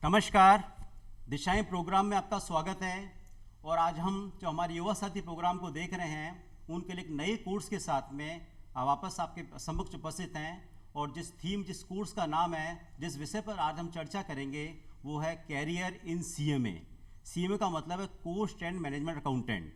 नमस्कार। दिशाएं प्रोग्राम में आपका स्वागत है। और आज हम जो हमारे युवा साथी प्रोग्राम को देख रहे हैं उनके लिए एक नए कोर्स के साथ में वापस आपके समक्ष उपस्थित हैं। और जिस कोर्स का नाम है, जिस विषय पर आज हम चर्चा करेंगे वो है कैरियर इन सीएमए। सीएमए का मतलब है कॉस्ट एंड मैनेजमेंट अकाउंटेंट।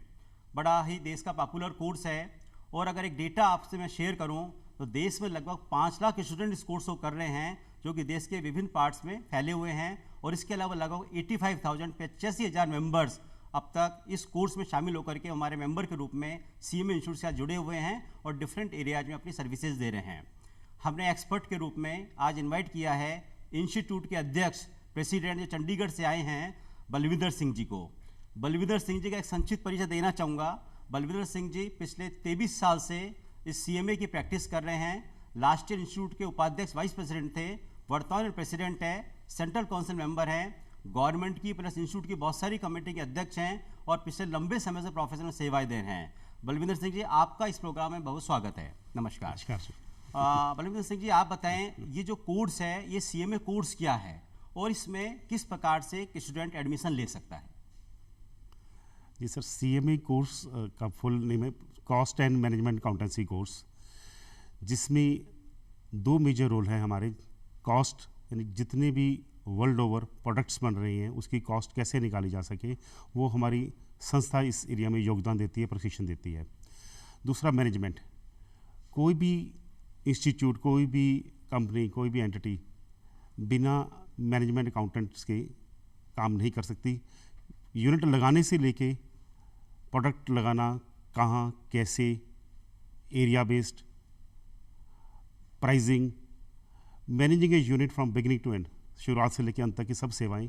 बड़ा ही देश का पॉपुलर कोर्स है। और अगर एक डेटा आपसे मैं शेयर करूं तो देश में लगभग 5 लाख स्टूडेंट इस कोर्स को कर रहे हैं, जो कि देश के विभिन्न पार्ट्स में फैले हुए हैं। और इसके अलावा लगभग 85,000 85,000 मेंबर्स अब तक इस कोर्स में शामिल होकर के हमारे मेंबर के रूप में सीएमए इंस्टीट्यूट से जुड़े हुए हैं और डिफरेंट एरियाज में अपनी सर्विसेज दे रहे हैं। हमने एक्सपर्ट के रूप में आज इन्वाइट किया है इंस्टीट्यूट के अध्यक्ष प्रेसिडेंट जो चंडीगढ़ से आए हैं, बलविंदर सिंह जी को। बलविंदर सिंह जी का एक संक्षिप्त परिचय देना चाहूँगा। बलविंदर सिंह जी पिछले 23 साल से इस सीएमए की प्रैक्टिस कर रहे हैं। लास्ट ईयर इंस्टीट्यूट के उपाध्यक्ष वाइस प्रेसिडेंट थे, वर्तमान प्रेसिडेंट है, सेंट्रल काउंसिल मेंबर हैं, गवर्नमेंट की प्लस इंस्टीट्यूट की बहुत सारी कमेटी के अध्यक्ष हैं और पिछले लंबे समय से प्रोफेशनल सेवाएं दे रहे हैं। बलविंदर सिंह जी, आपका इस प्रोग्राम में बहुत स्वागत है। नमस्कार। नमस्कार सर। बलविंदर सिंह जी, आप बताएं ये जो कोर्स है, ये सीएमए कोर्स क्या है और इसमें किस प्रकार से एक स्टूडेंट एडमिशन ले सकता है? जी सर, सीएमए कोर्स का फुल नेम है cost and management accountancy course, जिसमें 2 मेजर रोल हैं हमारे। कॉस्ट यानी जितने भी वर्ल्ड ओवर प्रोडक्ट्स बन रही हैं उसकी कॉस्ट कैसे निकाली जा सके, वो हमारी संस्था इस एरिया में योगदान देती है, प्रशिक्षण देती है। दूसरा मैनेजमेंट, कोई भी इंस्टीट्यूट, कोई भी कंपनी, कोई भी एंटिटी बिना मैनेजमेंट अकाउंटेंट्स के काम नहीं कर सकती। यूनिट लगाने से लेके प्रोडक्ट लगाना, कहाँ, कैसे, area based, pricing, managing a unit from beginning to end, शुरुआत से लेकर अंत तक की सब सेवाएं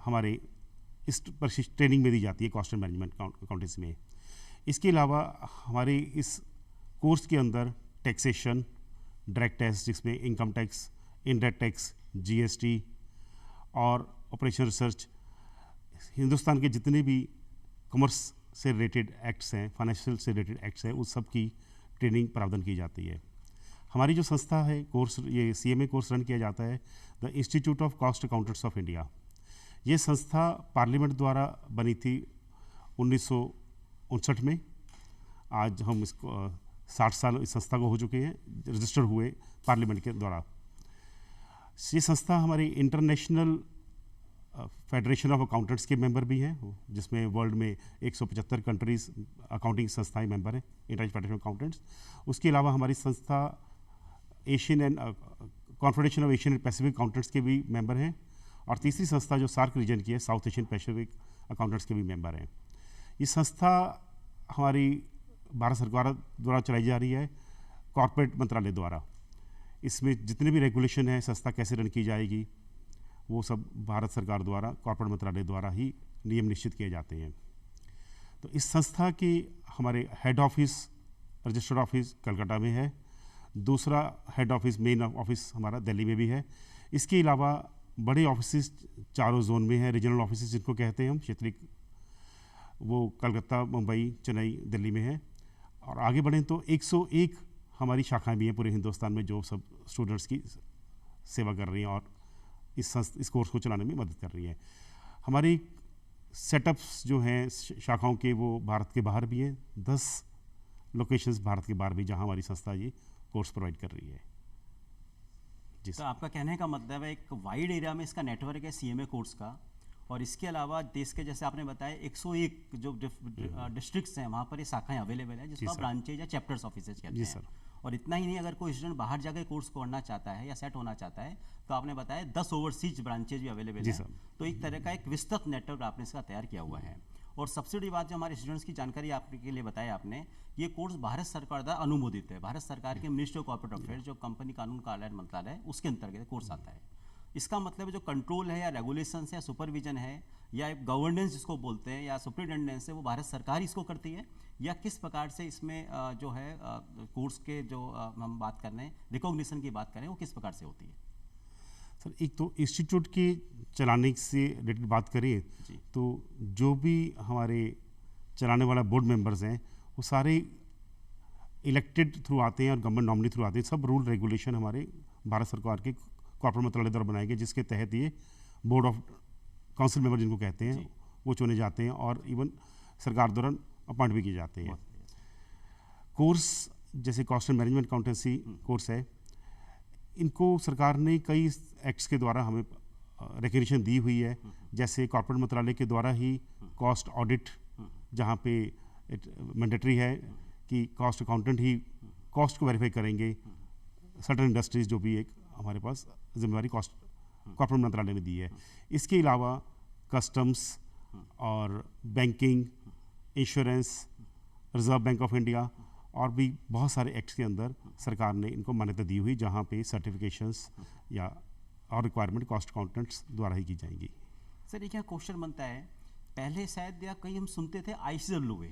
हमारे इस ट्रेनिंग में दी जाती है कॉस्ट एंड मैनेजमेंट अकाउंटेंसी में। इसके अलावा हमारे इस कोर्स के अंदर टैक्सेशन, डायरेक्ट टैक्स जिसमें income tax, indirect tax, GST और ऑपरेशन रिसर्च, हिंदुस्तान के जितने भी कॉमर्स से रिलेटेड एक्ट्स हैं, फाइनेंशियल से रिलेटेड एक्ट्स हैं, उस सब की ट्रेनिंग प्रावधान की जाती है। हमारी जो संस्था है, कोर्स, ये सीएमए कोर्स रन किया जाता है the institute of cost accountants of India. ये संस्था पार्लियामेंट द्वारा बनी थी 1959 में। आज हम इसको 60 साल इस संस्था को हो चुके हैं, रजिस्टर हुए पार्लियामेंट के द्वारा। ये संस्था हमारी इंटरनेशनल फेडरेशन ऑफ अकाउंटेंट्स के मेंबर भी हैं, जिसमें वर्ल्ड में 175 कंट्रीज अकाउंटिंग संस्थाएं मेंबर हैं, इंटरनेशनल फेडरेशन ऑफ अकाउंटेंट्स। उसके अलावा हमारी संस्था Asian and confederation of Asian and Pacific accountants के भी मेंबर हैं। और तीसरी संस्था जो सार्क रीजन की है, साउथ एशियन पैसिफिक अकाउंटेंट्स के भी मेंबर हैं। ये संस्था हमारी भारत सरकार द्वारा चलाई जा रही है, कॉर्पोरेट मंत्रालय द्वारा। इसमें जितने भी रेगुलेशन हैं, संस्था कैसे रन की जाएगी, वो सब भारत सरकार द्वारा, कॉर्पोरेट मंत्रालय द्वारा ही नियम निश्चित किए जाते हैं। तो इस संस्था की हमारे head office, registered office Calcutta में है। दूसरा हेड ऑफिस, मेन ऑफिस हमारा दिल्ली में भी है। इसके अलावा बड़े ऑफिस चारों जोन में हैं, रीजनल ऑफिस जिनको कहते हैं हम, क्षेत्रीय, वो कलकत्ता, मुंबई, चेन्नई, दिल्ली में है। और आगे बढ़ें तो 101 हमारी शाखाएं भी हैं पूरे हिंदुस्तान में, जो सब स्टूडेंट्स की सेवा कर रही हैं और इस कोर्स को चलाने में मदद कर रही है। हमारी सेटअप्स जो हैं शाखाओं के, वो भारत के बाहर भी हैं, 10 लोकेशंस भारत के बाहर भी, जहां हमारी संस्था ये कोर्स प्रोवाइड कर रही है। जी तो आपका कहने का मतलब है एक वाइड एरिया में इसका नेटवर्क है सीएमए कोर्स का। और इसके अलावा देश के, जैसे आपने बताया, 101 जो डिस्ट्रिक्ट्स हैं वहाँ पर ये शाखाएं अवेलेबल है, जिसको ब्रांचेज या चैप्टर्स ऑफिसेज कहते हैं। सर। और इतना ही नहीं, अगर कोई स्टूडेंट बाहर जाकर कोर्स करना चाहता है या सेट होना चाहता है तो आपने बताया 10 ओवरसीज ब्रांचेज भी अवेलेबल है। तो एक तरह का एक विस्तृत नेटवर्क आपने इसका तैयार किया हुआ है। और सबसे बड़ी बात, जो हमारे स्टूडेंट्स की जानकारी आपके लिए बताया आपने, ये कोर्स भारत सरकार द्वारा अनुमोदित है। भारत सरकार के मिनिस्ट्री ऑफ कॉर्पोरेट अफेयर्स, जो कंपनी कानून कार्यालय मंत्रालय है, उसके अंतर्गत कोर्स आता है। इसका मतलब है जो कंट्रोल है या रेगुलेशन है या सुपरविजन है या गवर्नेंस जिसको बोलते हैं या सुपरिटेंडेंस है, वो भारत सरकार इसको करती है, या किस प्रकार से इसमें जो है कोर्स के जो हम बात कर रहे हैं, रिकॉग्निशन की बात करें, वो किस प्रकार से होती है? सर, एक तो इंस्टीट्यूट के चलाने से रिलेटेड बात करें तो जो भी हमारे चलाने वाला बोर्ड मेंबर्स हैं, वो सारे इलेक्टेड थ्रू आते हैं और गवर्नमेंट नॉमिनी थ्रू आते हैं। सब रूल रेगुलेशन हमारे भारत सरकार के कॉर्पोरेट मंत्रालय द्वारा बनाए गए, जिसके तहत ये बोर्ड ऑफ काउंसिल मेंबर जिनको कहते हैं, वो चुने जाते हैं और इवन सरकार द्वारा अपॉइंट भी किए जाते हैं। कोर्स जैसे cost and management accountancy course है, इनको सरकार ने कई एक्ट्स के द्वारा हमें रिकग्निशन दी हुई है। जैसे कॉर्पोरेट मंत्रालय के द्वारा ही कॉस्ट ऑडिट, जहाँ पे मैंडेटरी है कि कॉस्ट अकाउंटेंट ही कॉस्ट को वेरीफाई करेंगे। सर्टेन इंडस्ट्रीज जो भी एक हमारे पास जिम्मेवारी कॉस्ट कॉर्पोरेट मंत्रालय ने दी है। इसके अलावा कस्टम्स और banking, insurance, reserve bank of India और भी बहुत सारे एक्ट्स के अंदर सरकार ने इनको मान्यता दी हुई, जहाँ पे सर्टिफिकेशंस या और रिक्वायरमेंट कॉस्ट अकाउंटेंट्स द्वारा ही की जाएंगी। सर ये क्या क्वेश्चन बनता है, पहले शायद या कहीं हम सुनते थे ICWA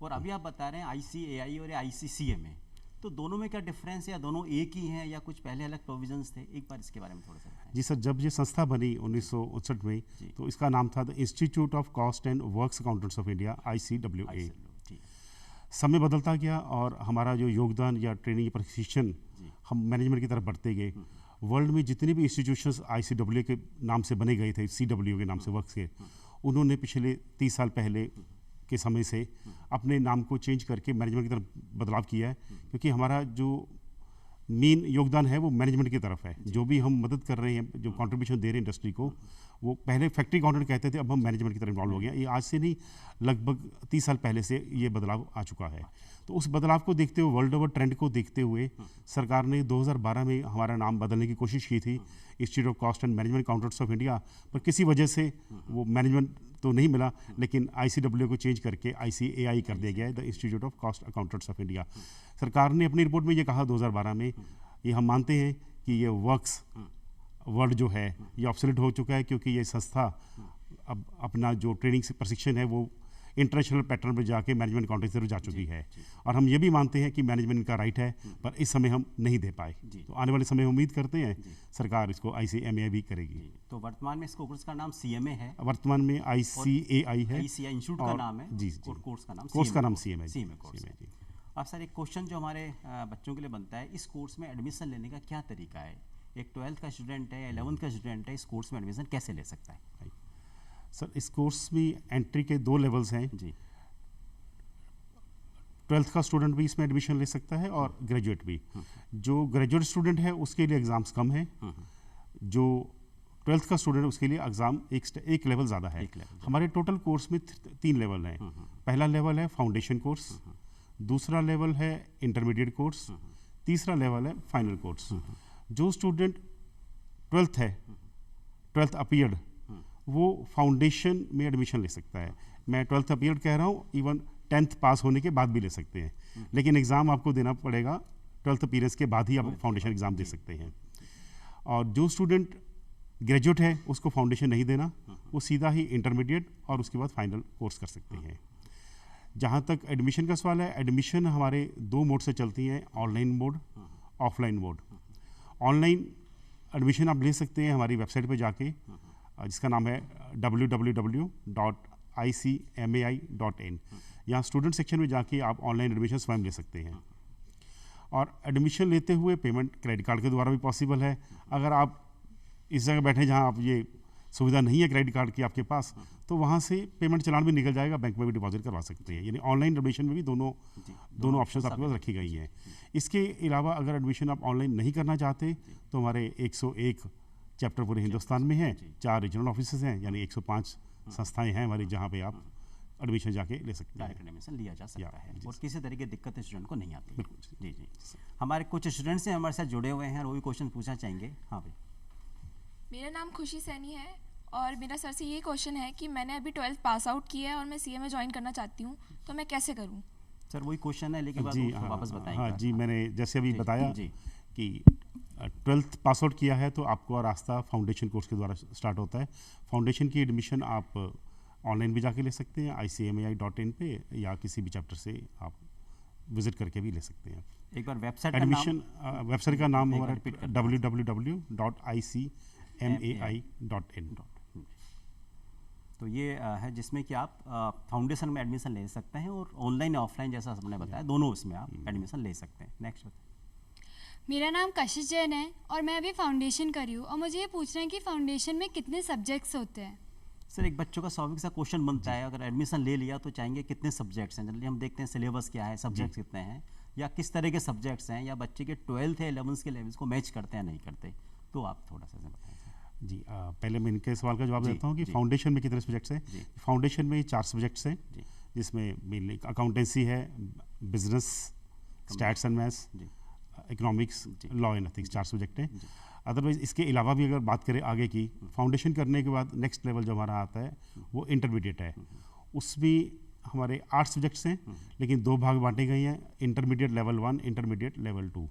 और अभी आप बता रहे हैं ICAI और ICCMA, तो दोनों में क्या डिफरेंस है या दोनों एक ही हैं या कुछ पहले अलग प्रोविजंस थे? एक बार इसके बारे में थोड़ा सा बताएं। जी सर, जब ये संस्था बनी 1959 में, तो इसका नाम था the institute of cost and works accountants of India, ICWA। समय बदलता गया और हमारा जो योगदान या ट्रेनिंग प्रशिक्षण हम मैनेजमेंट की तरफ बढ़ते गए। वर्ल्ड में जितने भी इंस्टीट्यूशंस ICWA के नाम से बने गए थे, CWA के नाम से वर्क्स के, उन्होंने पिछले 30 साल पहले के समय से अपने नाम को चेंज करके मैनेजमेंट की तरफ बदलाव किया है, क्योंकि हमारा जो मेन योगदान है वो मैनेजमेंट की तरफ है। जो भी हम मदद कर रहे हैं, जो कंट्रीब्यूशन दे रहे हैं इंडस्ट्री को, वो पहले फैक्ट्री अकाउंटेंट कहते थे, अब हम मैनेजमेंट की तरफ इन्वॉल्व हो गए। ये आज से नहीं, लगभग 30 साल पहले से ये बदलाव आ चुका है। तो उस बदलाव को देखते हुए, वर्ल्ड ओवर ट्रेंड को देखते हुए, सरकार ने 2012 में हमारा नाम बदलने की कोशिश की थी, institute of cost and management accountants of India, पर किसी वजह से वो मैनेजमेंट तो नहीं मिला, लेकिन ICWA को चेंज करके ICAI कर दिया गया है, the institute of cost accountants of India. सरकार ने अपनी रिपोर्ट में ये कहा 2012 में, ये हम मानते हैं कि ये वर्क्स वर्ड जो है ये ऑब्सोलेट हो चुका है, क्योंकि ये संस्था अब अपना जो ट्रेनिंग से प्रशिक्षण है वो इंटरनेशनल पैटर्न पर जाके मैनेजमेंट अकाउंटेंसी तरफ जा चुकी है। और हम ये भी मानते हैं कि मैनेजमेंट इनका राइट है, पर इस समय हम नहीं दे पाए। तो आने वाले समय में उम्मीद करते हैं सरकार इसको ICMA भी करेगी। तो वर्तमान में इस कोर्स का नाम CMA है, वर्तमान में ICAI है, ICAI इंस्टीट्यूट का नाम है, जी, और कोर्स का नाम CMA कोर्स है। अब सर एक क्वेश्चन जो हमारे बच्चों के लिए बनता है, इस कोर्स में एडमिशन लेने का क्या तरीका है? एक 12th का स्टूडेंट है, 11th का स्टूडेंट है, इस कोर्स में एडमिशन कैसे ले सकता है? सर इस कोर्स में एंट्री के 2 लेवल्स हैं जी। 12th का स्टूडेंट भी इसमें एडमिशन ले सकता है और ग्रेजुएट भी। जो ग्रेजुएट स्टूडेंट है उसके लिए एग्ज़ाम्स कम है, जो 12th का स्टूडेंट है उसके लिए एग्ज़ाम एक लेवल ज़्यादा है। हमारे टोटल कोर्स में 3 लेवल हैं। पहला लेवल है फाउंडेशन कोर्स, दूसरा लेवल है इंटरमीडिएट कोर्स, तीसरा लेवल है फाइनल कोर्स। जो स्टूडेंट 12th है, 12th अपीयर्ड, वो फाउंडेशन में एडमिशन ले सकता है। मैं 12th अपीयर्ड कह रहा हूँ, इवन 10th पास होने के बाद भी ले सकते हैं, लेकिन एग्ज़ाम आपको देना पड़ेगा 12th अपीयरेंस के बाद ही आप फाउंडेशन एग्ज़ाम दे सकते हैं। और जो स्टूडेंट ग्रेजुएट है उसको फाउंडेशन नहीं देना, वो सीधा ही इंटरमीडिएट और उसके बाद फाइनल कोर्स कर सकते हैं। जहाँ तक एडमिशन का सवाल है, एडमिशन हमारे 2 मोड से चलती हैं, online mode, offline mode. Online admission आप ले सकते हैं हमारी वेबसाइट पर जाके, जिसका नाम है www.icmai.in। यहाँ स्टूडेंट सेक्शन में जाके आप ऑनलाइन एडमिशन स्वयं ले सकते हैं। और एडमिशन लेते हुए पेमेंट क्रेडिट कार्ड के द्वारा भी पॉसिबल है। अगर आप इस जगह बैठे जहाँ आप ये सुविधा नहीं है क्रेडिट कार्ड की आपके पास, तो वहाँ से पेमेंट चलान भी निकल जाएगा, बैंक में भी डिपॉजिट करवा सकते हैं। यानी ऑनलाइन एडमिशन में भी दोनों ऑप्शंस आपके पास रखी गई हैं। इसके अलावा अगर एडमिशन आप ऑनलाइन नहीं करना चाहते तो हमारे 101 चैप्टर पूरे हिंदुस्तान में हैं, 4 रीजनल ऑफिसेज हैं, यानी 105 संस्थाएं हैं हमारी जहाँ पे आप एडमिशन जाके ले सकते हैं। डायरेक्ट एडमिशन लिया जा सकता है और किसी तरीके की दिक्कत स्टूडेंट को नहीं आती। बिल्कुल जी जी। हमारे कुछ स्टूडेंट्स हैं हमारे साथ जुड़े हुए हैं और वो भी क्वेश्चन पूछना चाहेंगे। हाँ भाई। मेरा नाम खुशी सैनी है और मेरा सर से ये क्वेश्चन है कि मैंने अभी 12th पास आउट किया है और मैं CMA ज्वाइन करना चाहती हूँ, तो मैं कैसे करूँ? सर वही क्वेश्चन है, लेकिन जी वापस बताएंगे। हाँ जी, मैंने जैसे अभी बताया जी कि 12th पास आउट किया है तो आपको रास्ता फाउंडेशन कोर्स के द्वारा स्टार्ट होता है। फाउंडेशन की एडमिशन आप ऑनलाइन भी जाके ले सकते हैं ICMAI.in पे, या किसी भी चैप्टर से आप विजिट करके भी ले सकते हैं। एक बार वेबसाइट एडमिशन वेबसाइट का नाम हमारा www.icmai.in। तो ये है जिसमें कि आप फाउंडेशन में एडमिशन ले सकते हैं और ऑनलाइन या ऑफलाइन जैसा हमने बताया दोनों इसमें आप एडमिशन ले सकते हैं। नेक्स्ट मेरा नाम कशिश जैन है और मैं अभी फाउंडेशन कर रही हूँ और मुझे ये पूछना है कि फाउंडेशन में कितने सब्जेक्ट्स होते हैं। सर एक बच्चों का स्वाभाविक सा क्वेश्चन बनता है, अगर एडमिशन ले लिया तो चाहेंगे कितने सब्जेक्ट्स हैं। जनरली हम देखते हैं सिलेबस क्या है, सब्जेक्ट्स कितने हैं, या किस तरह के सब्जेक्ट्स हैं, या बच्चे के 12th या 11th के लेवल्स को मैच करते हैं नहीं करते, तो आप थोड़ा सा बताएं सर। जी पहले मैं इनके सवाल का जवाब जी, देता हूँ कि जी। फाउंडेशन में कितने सब्जेक्ट्स हैं। जी। फाउंडेशन में 4 सब्जेक्ट्स हैं, जी जिसमें मेनली अकाउंटेंसी है, बिजनेस, स्टैट्स एंड मैथ्स, जी इकोनॉमिक्स, जी। लॉ एंड एथिक्स, 4 सब्जेक्ट हैं। जी। अदरवाइज इसके अलावा भी अगर बात करें आगे की, फाउंडेशन करने के बाद नेक्स्ट लेवल जो हमारा आता है वो इंटरमीडिएट है। उसमें हमारे 8 सब्जेक्ट्स हैं, लेकिन 2 भाग बांटे गए हैं, इंटरमीडिएट लेवल 1, इंटरमीडिएट लेवल 2।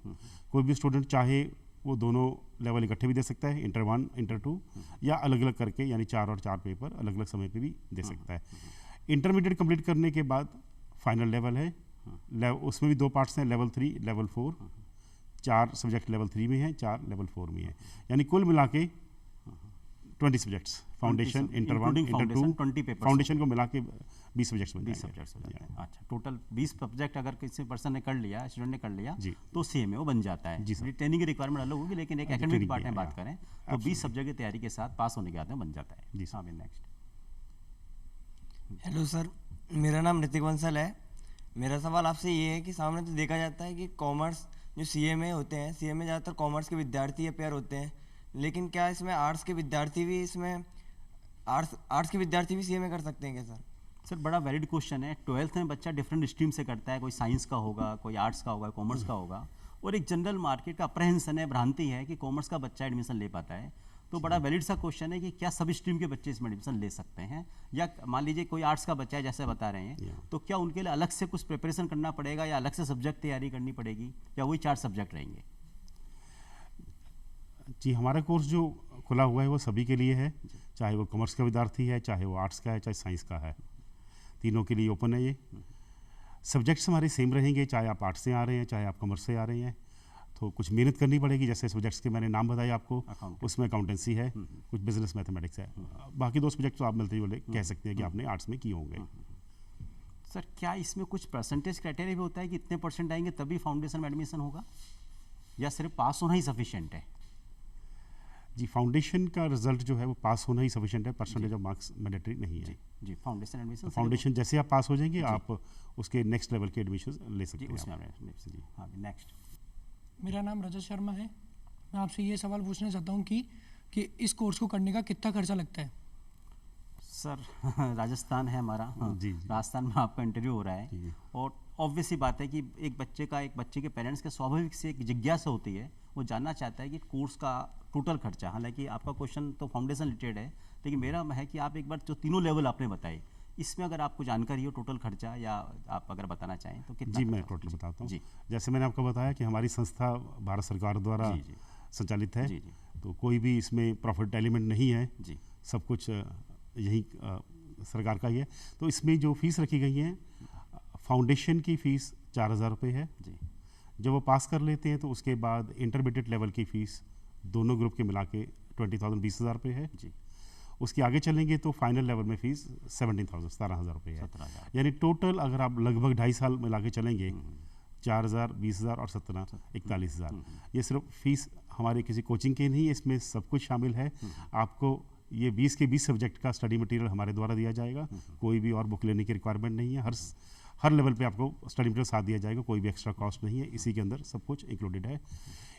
कोई भी स्टूडेंट चाहे वो दोनों लेवल इकट्ठे भी दे सकता है, इंटर 1, इंटर 2, या अलग अलग करके, यानी 4 और 4 पेपर अलग अलग समय पे भी दे सकता है। इंटरमीडिएट कंप्लीट करने के बाद फाइनल लेवल है, उसमें भी 2 पार्ट्स हैं, लेवल 3, लेवल 4। 4 सब्जेक्ट लेवल 3 में हैं, 4 लेवल 4 में हैं, यानी कुल मिला के 20 subjects, foundation, inter 1, inter 2, 20 paper, foundation को मिला के 20 सब्जेक्ट्स बन 20 जाएंगे। सब्जेक्ट्स हो जाते हैं। अच्छा, टोटल 20 सब्जेक्ट अगर किसी पर्सन ने कर लिया, स्टूडेंट ने कर लिया, जी। तो सीएमए वो बन जाता है। जी सर। ट्रेनिंग की रिक्वायरमेंट अलग होगी, लेकिन एक जी, एकेडमिक ट्रेनिंग पार्ट भी में है, बात हाँ। करें तो 20 सब्जेक्ट की तैयारी के साथ पास होने के बाद में बन जाता है। जी सर। हाँ, नेक्स्ट। हेलो सर, मेरा नाम ऋतिक बंसल है। मेरा सवाल आपसे ये है कि सामने तो देखा जाता है कि कॉमर्स जो सीएमए होते हैं, सीएमए ज़्यादातर कॉमर्स के विद्यार्थी अपेयर होते हैं, लेकिन क्या इसमें आर्ट्स के विद्यार्थी भी सीएमए कर सकते हैं क्या सर? सर बड़ा वैलिड क्वेश्चन है। 12th में बच्चा डिफरेंट स्ट्रीम से करता है, कोई साइंस का होगा, कोई आर्ट्स का होगा, कॉमर्स का होगा, और एक जनरल मार्केट का अप्रहेंशन है, भ्रांति है कि कॉमर्स का बच्चा एडमिशन ले पाता है। तो बड़ा वैलिड सा क्वेश्चन है कि क्या सभी स्ट्रीम के बच्चे इसमें एडमिशन ले सकते हैं, या मान लीजिए कोई आर्ट्स का बच्चा है जैसे बता रहे हैं, तो क्या उनके लिए अलग से कुछ प्रिपरेशन करना पड़ेगा, या अलग से सब्जेक्ट तैयारी करनी पड़ेगी, या वही 4 सब्जेक्ट रहेंगे? जी, हमारा कोर्स जो खुला हुआ है वो सभी के लिए है, चाहे वो कॉमर्स का विद्यार्थी है, चाहे वो आर्ट्स का है, चाहे साइंस का है, तीनों के लिए ओपन है ये। सब्जेक्ट्स हमारे सेम रहेंगे, चाहे आप आर्ट्स से आ रहे हैं, चाहे आप कॉमर्स से आ रहे हैं। तो कुछ मेहनत करनी पड़ेगी, जैसे सब्जेक्ट्स के मैंने नाम बताए आपको, उसमें अकाउंटेंसी है, कुछ बिजनेस मैथमेटिक्स है, बाकी 2 सब्जेक्ट तो आप मिलते जुलते कह सकते हैं कि आपने आर्ट्स में किए होंगे। सर क्या इसमें कुछ परसेंटेज क्राइटेरिया भी होता है कि इतने परसेंट आएंगे तभी फाउंडेशन में एडमिशन होगा, या सिर्फ पास होना ही सफिशिएंट है? जी, फाउंडेशन का रिजल्ट जो है वो पास होना ही सफिशिएंट है, परसेंटेज ऑफ मार्क्स मैंडेटरी नहीं है। जी, फाउंडेशन एडमिशन, फाउंडेशन जैसे आप पास हो जाएंगे, आप उसके नेक्स्ट लेवल के एडमिशन ले सकते जी, हैं उसमें आप। जी। हाँ, नेक्स्ट। मेरा नाम रजत शर्मा है। मैं आपसे ये सवाल पूछना चाहता हूँ कि इस कोर्स को करने का कितना खर्चा लगता है? सर राजस्थान है हमारा, हाँ, जी, जी। राजस्थान में आपका इंटरव्यू हो रहा है, जी। और ऑब्वियस सी बात है कि एक बच्चे के पेरेंट्स के स्वाभाविक से एक जिज्ञासा होती है, वो जानना चाहता है कि कोर्स का टोटल खर्चा, हालांकि आपका क्वेश्चन तो फाउंडेशन रिलेटेड है, लेकिन मेरा है कि आप एक बार जो तीनों लेवल आपने बताए, इसमें अगर आपको जानकारी हो टोटल खर्चा, या आप अगर बताना चाहें तो कितना? जी, मैं टोटल बताता हूँ। जी। जैसे मैंने आपको बताया कि हमारी संस्था भारत सरकार द्वारा जी, जी। संचालित है, जी, जी। तो कोई भी इसमें प्रॉफिट एलिमेंट नहीं है, जी। सब कुछ यही सरकार का ही है। तो इसमें जो फीस रखी गई है, फाउंडेशन की फ़ीस 4,000 रुपये है। जी। जब वो पास कर लेते हैं तो उसके बाद इंटरमीडिएट लेवल की फ़ीस दोनों ग्रुप के मिला के 20,000 20,000 रुपये है। जी। उसके आगे चलेंगे तो फाइनल लेवल में फ़ीस 17,000 रुपये है। 17,000। यानी टोटल अगर आप लगभग 2.5 साल मिला के चलेंगे, 4,000, 20,000 और 17, 41,000। ये सिर्फ फीस हमारे किसी कोचिंग के नहीं, इसमें सब कुछ शामिल है। आपको ये 20 के 20 सब्जेक्ट का स्टडी मटेरियल हमारे द्वारा दिया जाएगा, कोई भी और बुक लेने की रिक्वायरमेंट नहीं है। हर लेवल पे आपको स्टडी मटेरियल साथ दिया जाएगा, कोई भी एक्स्ट्रा कॉस्ट नहीं है, इसी के अंदर सब कुछ इंक्लूडेड है।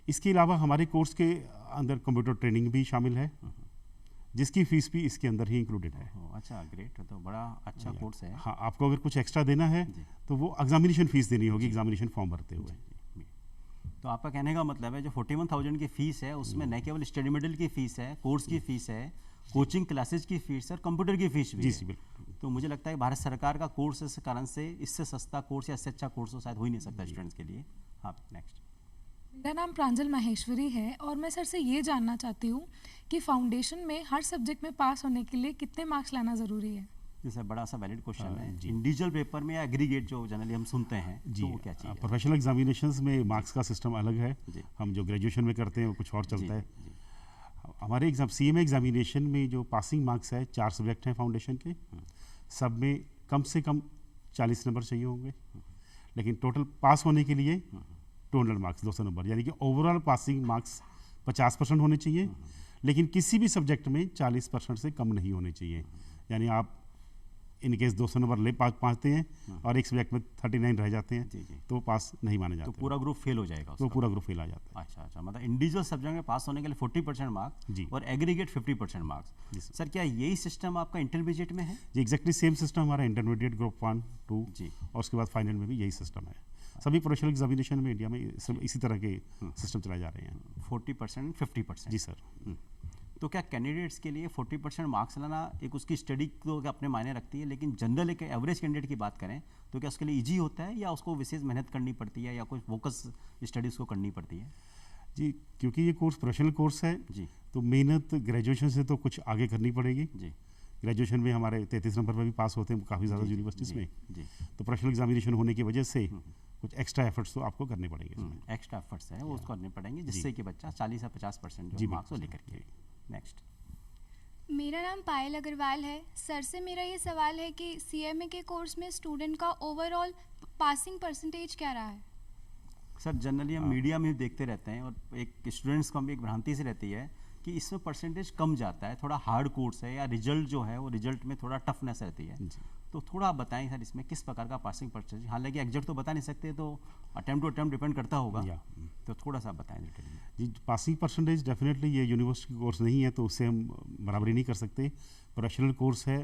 इसके अलावा हमारे कोर्स के अंदर कंप्यूटर ट्रेनिंग भी शामिल है, जिसकी फीस भी इसके अंदर ही इंक्लूडेड है। अच्छा, ग्रेट, तो बड़ा अच्छा कोर्स है। हाँ, आपको अगर कुछ एक्स्ट्रा देना है तो वो एग्जामिनेशन फीस देनी होगी, एग्जामिनेशन फॉर्म भरते हुए। तो आपका कहने का मतलब है जो 41,000 की फीस है उसमें न केवल स्टडी मटेरियल की फीस है, कोर्स की फीस है, कोचिंग क्लासेज की फीस है, और कंप्यूटर की फीस भी जी है। जी, बिल्कुल। तो मुझे लगता है कि भारत सरकार का कोर्स इस कारण से इससे सस्ता कोर्स या इससे अच्छा कोर्स तो शायद हो ही नहीं सकता स्टूडेंट्स के लिए। हाँ, नेक्स्ट। मेरा नाम प्रांजल माहेश्वरी है और मैं सर से ये जानना चाहती हूँ कि फाउंडेशन में हर सब्जेक्ट में पास होने के लिए कितने मार्क्स लाना ज़रूरी है? जी सर, बड़ा सा वैलिड क्वेश्चन है। जी। इंडिविजुअल पेपर में या एग्रीगेट जो जनरली हम सुनते हैं, जी, तो वो क्या चीज़ है? प्रोफेशनल एग्जामिनेशंस में मार्क्स का सिस्टम अलग है। जी। हम जो ग्रेजुएशन में करते हैं वो कुछ और जी, चलता है। जी। हमारे सीएमए एग्जामिनेशन में जो पासिंग मार्क्स है, 4 सब्जेक्ट हैं फाउंडेशन के, सब में कम से कम 40 नंबर चाहिए होंगे, लेकिन टोटल पास होने के लिए 200 मार्क्स 200 नंबर, यानी कि ओवरऑल पासिंग मार्क्स 50% होने चाहिए, लेकिन किसी भी सब्जेक्ट में 40% से कम नहीं होने चाहिए। यानी आप इन केस 200 नंबर ले पाते हैं और एक सब्जेक्ट में 39 रह जाते हैं, जी, जी। तो पास नहीं माने तो जाते, पूरा ग्रुप फेल हो जाएगा तो उसका। पूरा ग्रुप फेल आ जाता है। अच्छा अच्छा, मतलब इंडिविजुअल सब्जेक्ट में पास होने के लिए 40% मार्क्स जी। और एग्रीगेट 50% मार्क्स। जी सर। सर क्या यही सिस्टम आपका इंटरमीडिएट में है? जी एग्जैक्टली सेम सिस्टम हमारा इंटरमीडिएट ग्रुप 1, 2 जी। और उसके बाद फाइनल में भी यही सिस्टम है। सभी प्रोफेशनल एग्जामिनेशन में इंडिया में इसी तरह के सिस्टम चलाए जा रहे हैं। 40% 50%। जी सर। तो क्या कैंडिडेट्स के लिए 40% मार्क्स लाना एक उसकी स्टडी तो क्या अपने मायने रखती है, लेकिन जनरल एक एवरेज कैंडिडेट की बात करें तो क्या उसके लिए इजी होता है या उसको विशेष मेहनत करनी पड़ती है या कोई फोकस स्टडी उसको करनी पड़ती है? जी क्योंकि ये कोर्स प्रोफेशनल कोर्स है, जी तो मेहनत ग्रेजुएशन से तो कुछ आगे करनी पड़ेगी। जी ग्रेजुएशन में हमारे 33 नंबर पर भी पास होते हैं काफ़ी ज़्यादा जी, यूनिवर्सिटीज़ जी, में, जी। तो प्रोफेशनल एग्जामिनेशन होने की वजह से कुछ एक्स्ट्रा एफर्ट्स तो आपको करने पड़ेंगे इसमें। एक्स्ट्रा एफर्ट्स है वो उसको करने पड़ेंगे, जिससे कि बच्चा 40 या 50% जी, जो मार्क्स वो बिल्कुल। लेकर के। नेक्स्ट। मेरा नाम पायल अग्रवाल है। सर से मेरा ये सवाल है कि सीएमए के कोर्स में स्टूडेंट का ओवरऑल पासिंग परसेंटेज क्या रहा है? सर जनरली हम मीडिया में देखते रहते हैं और एक स्टूडेंट्स को भी एक भ्रांति से रहती है कि इसमें परसेंटेज कम जाता है, थोड़ा हार्ड कोर्स है या रिजल्ट जो है वो रिजल्ट में थोड़ा टफनेस रहती है। जी। तो थोड़ा आप बताएं सर इसमें किस प्रकार का पासिंग परसेंटेज, हालांकि एग्जैक्ट तो बता नहीं सकते, तो अटेम्प्ट टू अटेम्प्ट डिपेंड करता होगा, या। तो थोड़ा सा बताएं डिटेल में। जी पासिंग परसेंटेज डेफिनेटली ये यूनिवर्सिटी कोर्स नहीं है तो उससे हम बराबरी नहीं कर सकते। प्रोफेशनल कोर्स है,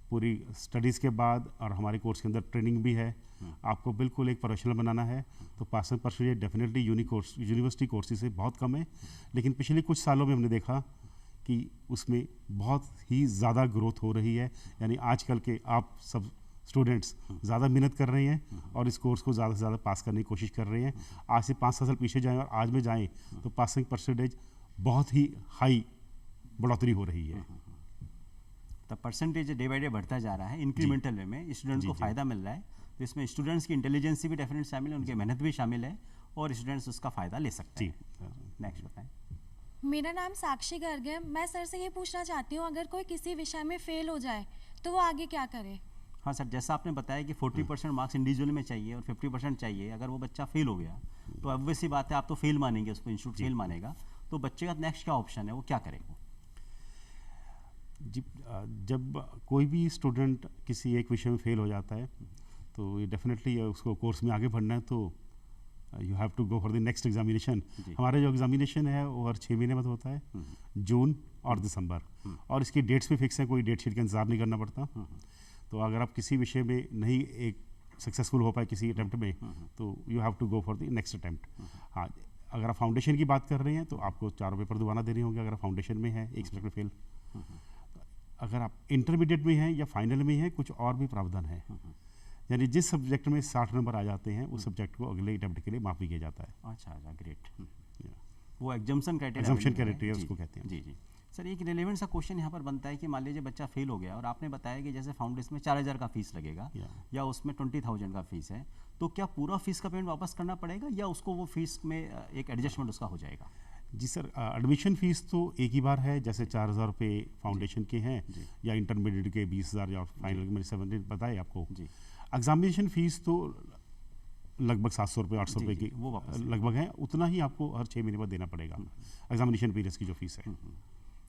पूरी स्टडीज़ के बाद और हमारे कोर्स के अंदर ट्रेनिंग भी है, आपको बिल्कुल एक प्रोफेशनल बनाना है, तो passing percentage definitely university courses से बहुत कम है। लेकिन पिछले कुछ सालों में हमने देखा कि उसमें बहुत ही ज़्यादा ग्रोथ हो रही है, यानी आजकल के आप सब स्टूडेंट्स ज़्यादा मेहनत कर रहे हैं और इस कोर्स को ज़्यादा से ज़्यादा पास करने की कोशिश कर रहे हैं। आज से 5-7 साल पीछे जाएं और आज में जाएं तो पासिंग परसेंटेज बहुत ही हाई बढ़ोतरी हो रही है। तो परसेंटेज डे बाई डे बढ़ता जा रहा है इंक्रीमेंटल वे में, स्टूडेंट्स जी, को जी। फ़ायदा मिल रहा है, तो इसमें स्टूडेंट्स की इंटेलिजेंस भी डेफिनेट शामिल है, उनकी मेहनत भी शामिल है और स्टूडेंट्स उसका फ़ायदा ले सकते जी। हैं। नेक्स्ट बताएं। मेरा नाम साक्षी गर्ग है। मैं सर से ये पूछना चाहती हूँ, अगर कोई किसी विषय में फेल हो जाए तो वो आगे क्या करे? हाँ सर, जैसा आपने बताया कि 40% मार्क्स इंडिविजुअल में चाहिए और 50% चाहिए, अगर वो बच्चा फेल हो गया तो ऑब्वियस सी बात है आप तो फेल मानेंगे उसको, इंस्टीट्यूट फेल मानेगा, तो बच्चे का नेक्स्ट क्या ऑप्शन है, वो क्या करेगा? जी जब कोई भी स्टूडेंट किसी एक विषय में फेल हो जाता है तो ये डेफिनेटली उसको कोर्स में आगे बढ़ना है, तो you have to go for the next examination. जी। हमारा जो एग्जामिनेशन है वो हर 6 महीने बाद होता है, जून और दिसंबर, और इसकी डेट्स भी फिक्स है, कोई डेट शीट का इंतजार नहीं करना पड़ता। तो अगर आप किसी विषय में नहीं एक सक्सेसफुल हो पाए किसी अटैम्प्ट में तो you have to go for the next attempt. हाँ, अगर आप फाउंडेशन की बात कर रहे हैं तो आपको 4 पेपर दोबारा देने होंगे अगर फाउंडेशन में है, एक सब्जेक्ट में फेल। अगर आप इंटरमीडिएट में हैं या फाइनल में हैं, कुछ और भी प्रावधान है, यानी जिस सब्जेक्ट में 60 नंबर आ जाते हैं उस सब्जेक्ट को अगले अटैम्प्ट के लिए माफ भी किया जाता है। अच्छा अच्छा, ग्रेट। वो एग्जाम्शन क्राइटेरिया Exemption criteria उसको कहते हैं। जी जी। सर एक रिलेवेंट सा क्वेश्चन यहाँ पर बनता है कि मान लीजिए बच्चा फेल हो गया और आपने बताया कि जैसे फाउंडेशन में 4000 का फीस लगेगा या उसमें 20,000 का फीस है, तो क्या पूरा फीस का पेमेंट वापस करना पड़ेगा या उसको वो फीस में एक एडजस्टमेंट उसका हो जाएगा? जी सर, एडमिशन फीस तो एक ही बार है, जैसे 4,000 रुपये फाउंडेशन के हैं या इंटरमीडिएट के 20,000 या फाइनल के मैंने 17 बताए आपको। जी। एग्जामिनेशन फीस तो लगभग 700 रुपये 800 जी, रुपये जी, की वो वापस लगभग है, उतना ही आपको हर 6 महीने बाद देना पड़ेगा एग्जामिनेशन पीरियड की जो फीस है।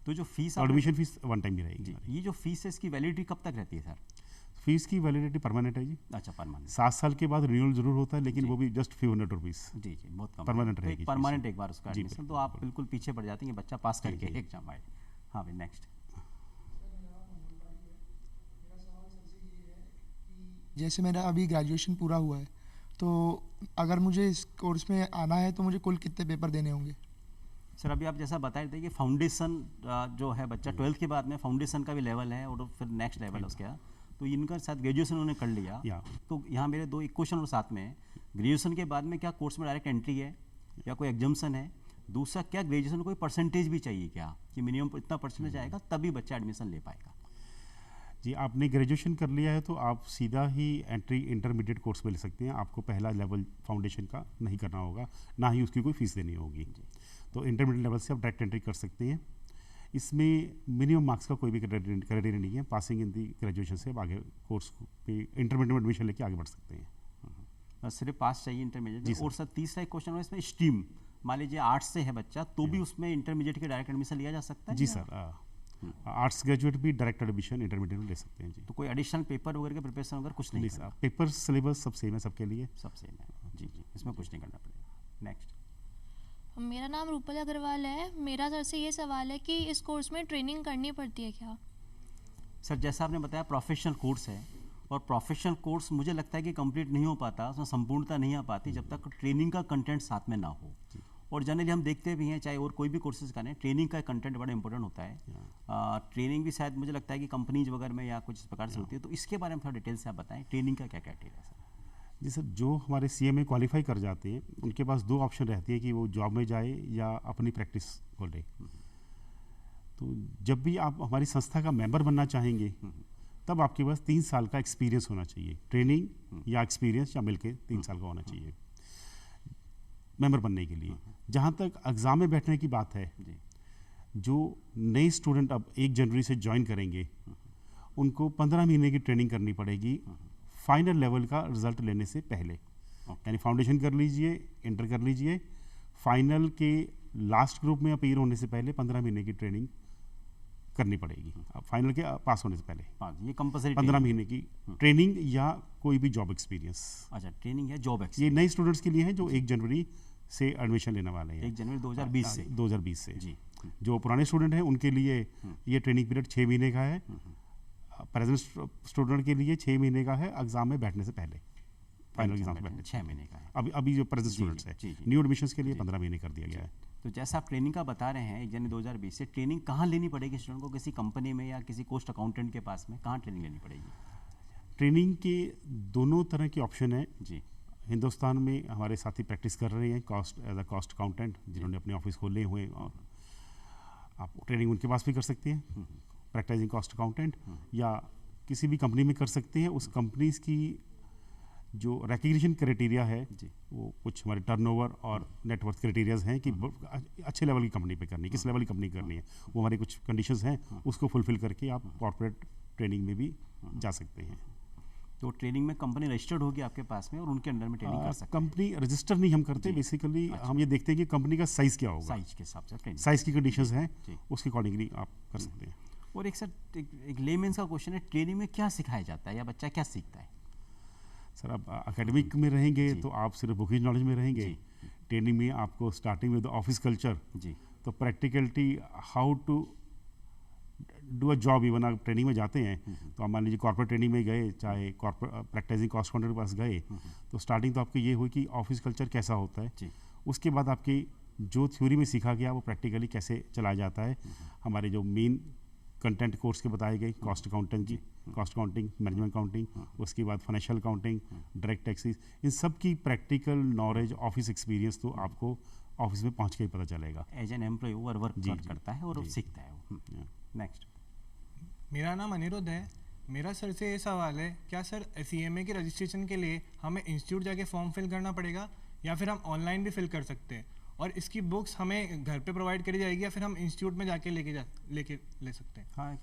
तो जो fees admission fees one time ही रहेगी। जी, ये जो फीस है इसकी वैलिडिटी कब तक रहती है सर? फीस की वैलिडिटी परमानेंट है जी, अच्छा, परमानेंट। 7 साल के बाद रिन्यूअल जरूर होता है, लेकिन वो भी जस्ट फ्यू हंड्रेड रुपीज़। जी जी, बहुत कम। Permanent तो रहेगी एक फीस। परमानेंट एक बार उसका जी, एडमिशन, तो बिल्कुल, आप बिल्कुल पीछे पड़ जाते हैं कि बच्चा पास करके एग्जाम आए। हाँ भाई, नेक्स्ट। जैसे मेरा अभी ग्रेजुएशन पूरा हुआ है, तो अगर मुझे इस कोर्स में आना है तो मुझे कुल कितने पेपर देने होंगे? सर अभी आप जैसा बता रहे थे कि फाउंडेशन जो है बच्चा 12th के बाद में फाउंडेशन का भी लेवल है और फिर नेक्स्ट लेवल है उसका, तो इनका साथ ग्रेजुएशन उन्होंने कर लिया। या। तो यहाँ मेरे दो एक क्वेश्चन और साथ में, ग्रेजुएशन के बाद में क्या कोर्स में डायरेक्ट एंट्री है या कोई एग्जाम्सन है? दूसरा, क्या ग्रेजुएशन में कोई परसेंटेज भी चाहिए क्या, कि मिनिमम इतना परसेंटेज आएगा तभी बच्चा एडमिशन ले पाएगा? जी, आपने ग्रेजुएशन कर लिया है तो आप सीधा ही एंट्री इंटरमीडिएट कोर्स में ले सकते हैं, आपको पहला लेवल फाउंडेशन का नहीं करना होगा, ना ही उसकी कोई फीस देनी होगी। तो इंटरमीडिएट लेवल से आप डायरेक्ट एंट्री कर सकते हैं। इसमें मिनिमम मार्क्स का कोई भी क्राइटेरिया नहीं है, पासिंग इन दी ग्रेजुएशन से आप आगे कोर्स पे इंटरमीडिएट में एडमिशन लेके आगे बढ़ सकते हैं। सिर्फ पास चाहिए इंटरमीडिएट जी में। और सर तीसरा एक क्वेश्चन है इसमें, स्ट्रीम मान लीजिए आर्ट्स से है बच्चा तो भी उसमें इंटरमीडिएट के डायरेक्ट एडमिशन लिया जा सकता है? जी सर, आर्ट्स ग्रेजुएट भी डायरेक्ट एडमिशन इंटरमीडिएट में ले सकते हैं जी। तो कोई एडिशनल पेपर वगैरह के प्रिपरेशन वगैरह कुछ नहीं नहीं करना? सर, पेपर सिलेबस सब सेम है सबके लिए। सब सेम है जी जी, इसमें कुछ नहीं करना पड़ेगा। नेक्स्ट। मेरा नाम रूपल अग्रवाल है। मेरा सर से ये सवाल है कि इस कोर्स में ट्रेनिंग करनी पड़ती है क्या? सर जैसा आपने बताया प्रोफेशनल कोर्स है, और प्रोफेशनल कोर्स मुझे लगता है कि कंप्लीट नहीं हो पाता, उसमें संपूर्णता नहीं आ पाती जब तक ट्रेनिंग का कंटेंट साथ में ना हो। और जनरली हम देखते भी हैं, चाहे और कोई भी कोर्सेज करें, ट्रेनिंग का कंटेंट बड़ा इंपॉर्टेंट होता है। ट्रेनिंग भी शायद मुझे लगता है कि कंपनीज वगैरह में या कुछ इस प्रकार से होती है, तो इसके बारे में थोड़ा डिटेल से आप बताएं, ट्रेनिंग का क्या क्राइटेरिया है सर? जी सर, जो हमारे CMA क्वालिफाई कर जाते हैं उनके पास 2 ऑप्शन रहती है कि वो जॉब में जाए या अपनी प्रैक्टिस खोले। तो जब भी आप हमारी संस्था का मेंबर बनना चाहेंगे तब आपके पास 3 साल का एक्सपीरियंस होना चाहिए। ट्रेनिंग या एक्सपीरियंस या मिलके 3 साल का होना चाहिए मेंबर बनने के लिए। जहाँ तक एग्ज़ाम में बैठने की बात है, जो नए स्टूडेंट अब 1 जनवरी से ज्वाइन करेंगे उनको 15 महीने की ट्रेनिंग करनी पड़ेगी फाइनल लेवल का रिजल्ट लेने से पहले। यानी फाउंडेशन कर लीजिए, इंटर कर लीजिए, फाइनल के लास्ट ग्रुप में अपीयर होने से पहले 15 महीने की ट्रेनिंग करनी पड़ेगी, फाइनल के पास होने से पहले। ये कंपलसरी 15 महीने की ट्रेनिंग या कोई भी जॉब एक्सपीरियंस। अच्छा, ट्रेनिंग है, जॉब ये एक्सपीरियंस। नए स्टूडेंट्स के लिए है जो 1 जनवरी से एडमिशन लेने वाले हैं। 1 जनवरी 2020 से 2020 से जी। जो पुराने स्टूडेंट हैं उनके लिए ये ट्रेनिंग पीरियड 6 महीने का है। प्रेजेंट स्टूडेंट के लिए 6 महीने का है एग्जाम में बैठने से पहले, फाइनल एग्जाम से पहले 6 महीने का है। अभी जो प्रेजेंट जी, स्टूडेंट्स जी, हैं, जी। न्यू एडमिशंस के लिए 15 महीने कर दिया गया है। तो जैसा आप ट्रेनिंग का बता रहे हैं 1 जनवरी 2020 से, ट्रेनिंग कहाँ लेनी पड़ेगी स्टूडेंट को? किसी कंपनी में या किसी कोस्ट अकाउंटेंट के पास में कहाँ ट्रेनिंग लेनी पड़ेगी? ट्रेनिंग के दोनों तरह के ऑप्शन हैं जी। हिंदुस्तान में हमारे साथी प्रैक्टिस कर रहे हैं एज अ कॉस्ट अकाउंटेंट, जिन्होंने अपने ऑफिस खोले हुए हैं, और आप ट्रेनिंग उनके पास भी कर सकते हैं प्रैक्टिसिंग कॉस्ट अकाउंटेंट, या किसी भी कंपनी में कर सकते हैं। उस कंपनीज की जो रिकग्निशन क्राइटेरिया है वो कुछ हमारे टर्नओवर और नेटवर्थ क्राइटेरियाज हैं कि अच्छे लेवल की कंपनी पे करनी है, किस लेवल की कंपनी करनी है, वो हमारे कुछ कंडीशंस हैं, उसको फुलफिल करके आप कॉर्पोरेट ट्रेनिंग में भी जा सकते हैं। तो ट्रेनिंग में कंपनी रजिस्टर्ड होगी आपके पास में और उनके अंडर में ट्रेनिंग कर सकते हैं? कंपनी रजिस्टर नहीं हम करते, बेसिकली हम ये देखते हैं कि कंपनी का साइज़ क्या होगा, साइज के हिसाब से ट्रेनिंग, साइज़ की कंडीशंस हैं, उसके अकॉर्डिंगली आप कर सकते हैं। और एक सर एक लेमेंस का क्वेश्चन है, ट्रेनिंग में क्या सिखाया जाता है या बच्चा क्या सीखता है? सर आप एकेडमिक में रहेंगे तो आप सिर्फ बुकिंग नॉलेज में रहेंगे। ट्रेनिंग में आपको स्टार्टिंग विद ऑफिस कल्चर, तो practicality how to do a job. Even आप ट्रेनिंग में जाते हैं तो आप मान लीजिए कॉर्पोरेट ट्रेनिंग में गए, चाहे कॉर्पोरेट प्रैक्टिसिंग कॉस्ट अकाउंटेंट के पास गए, तो स्टार्टिंग तो आपकी ये हुई कि ऑफिस कल्चर कैसा होता है, उसके बाद आपकी जो थ्योरी में सीखा गया वो प्रैक्टिकली कैसे चलाया जाता है। हमारे जो मेन कंटेंट कोर्स के बताए गए, कॉस्ट अकाउंटिंग की, कॉस्ट अकाउंटिंग, मैनेजमेंट अकाउंटिंग, उसके बाद फाइनेंशियल अकाउंटिंग, डायरेक्ट टैक्सेस, इन सब की प्रैक्टिकल नॉलेज, ऑफिस एक्सपीरियंस तो आपको ऑफिस में पहुंच के ही पता चलेगा। एज एन एम्प्लॉय वो वर्क करता है और सीखता है वो। नेक्स्ट। मेरा नाम अनिरुद्ध है। मेरा सर से ये सवाल है, क्या सर CMA के रजिस्ट्रेशन के लिए हमें इंस्टीट्यूट जाके फॉर्म फिल करना पड़ेगा या फिर हम ऑनलाइन भी फिल कर सकते हैं? और इसकी बुक्स हमें घर पे प्रोवाइड करी जाएगी या फिर हम इंस्टीट्यूट में जाके ले सकते हैं? हाँ,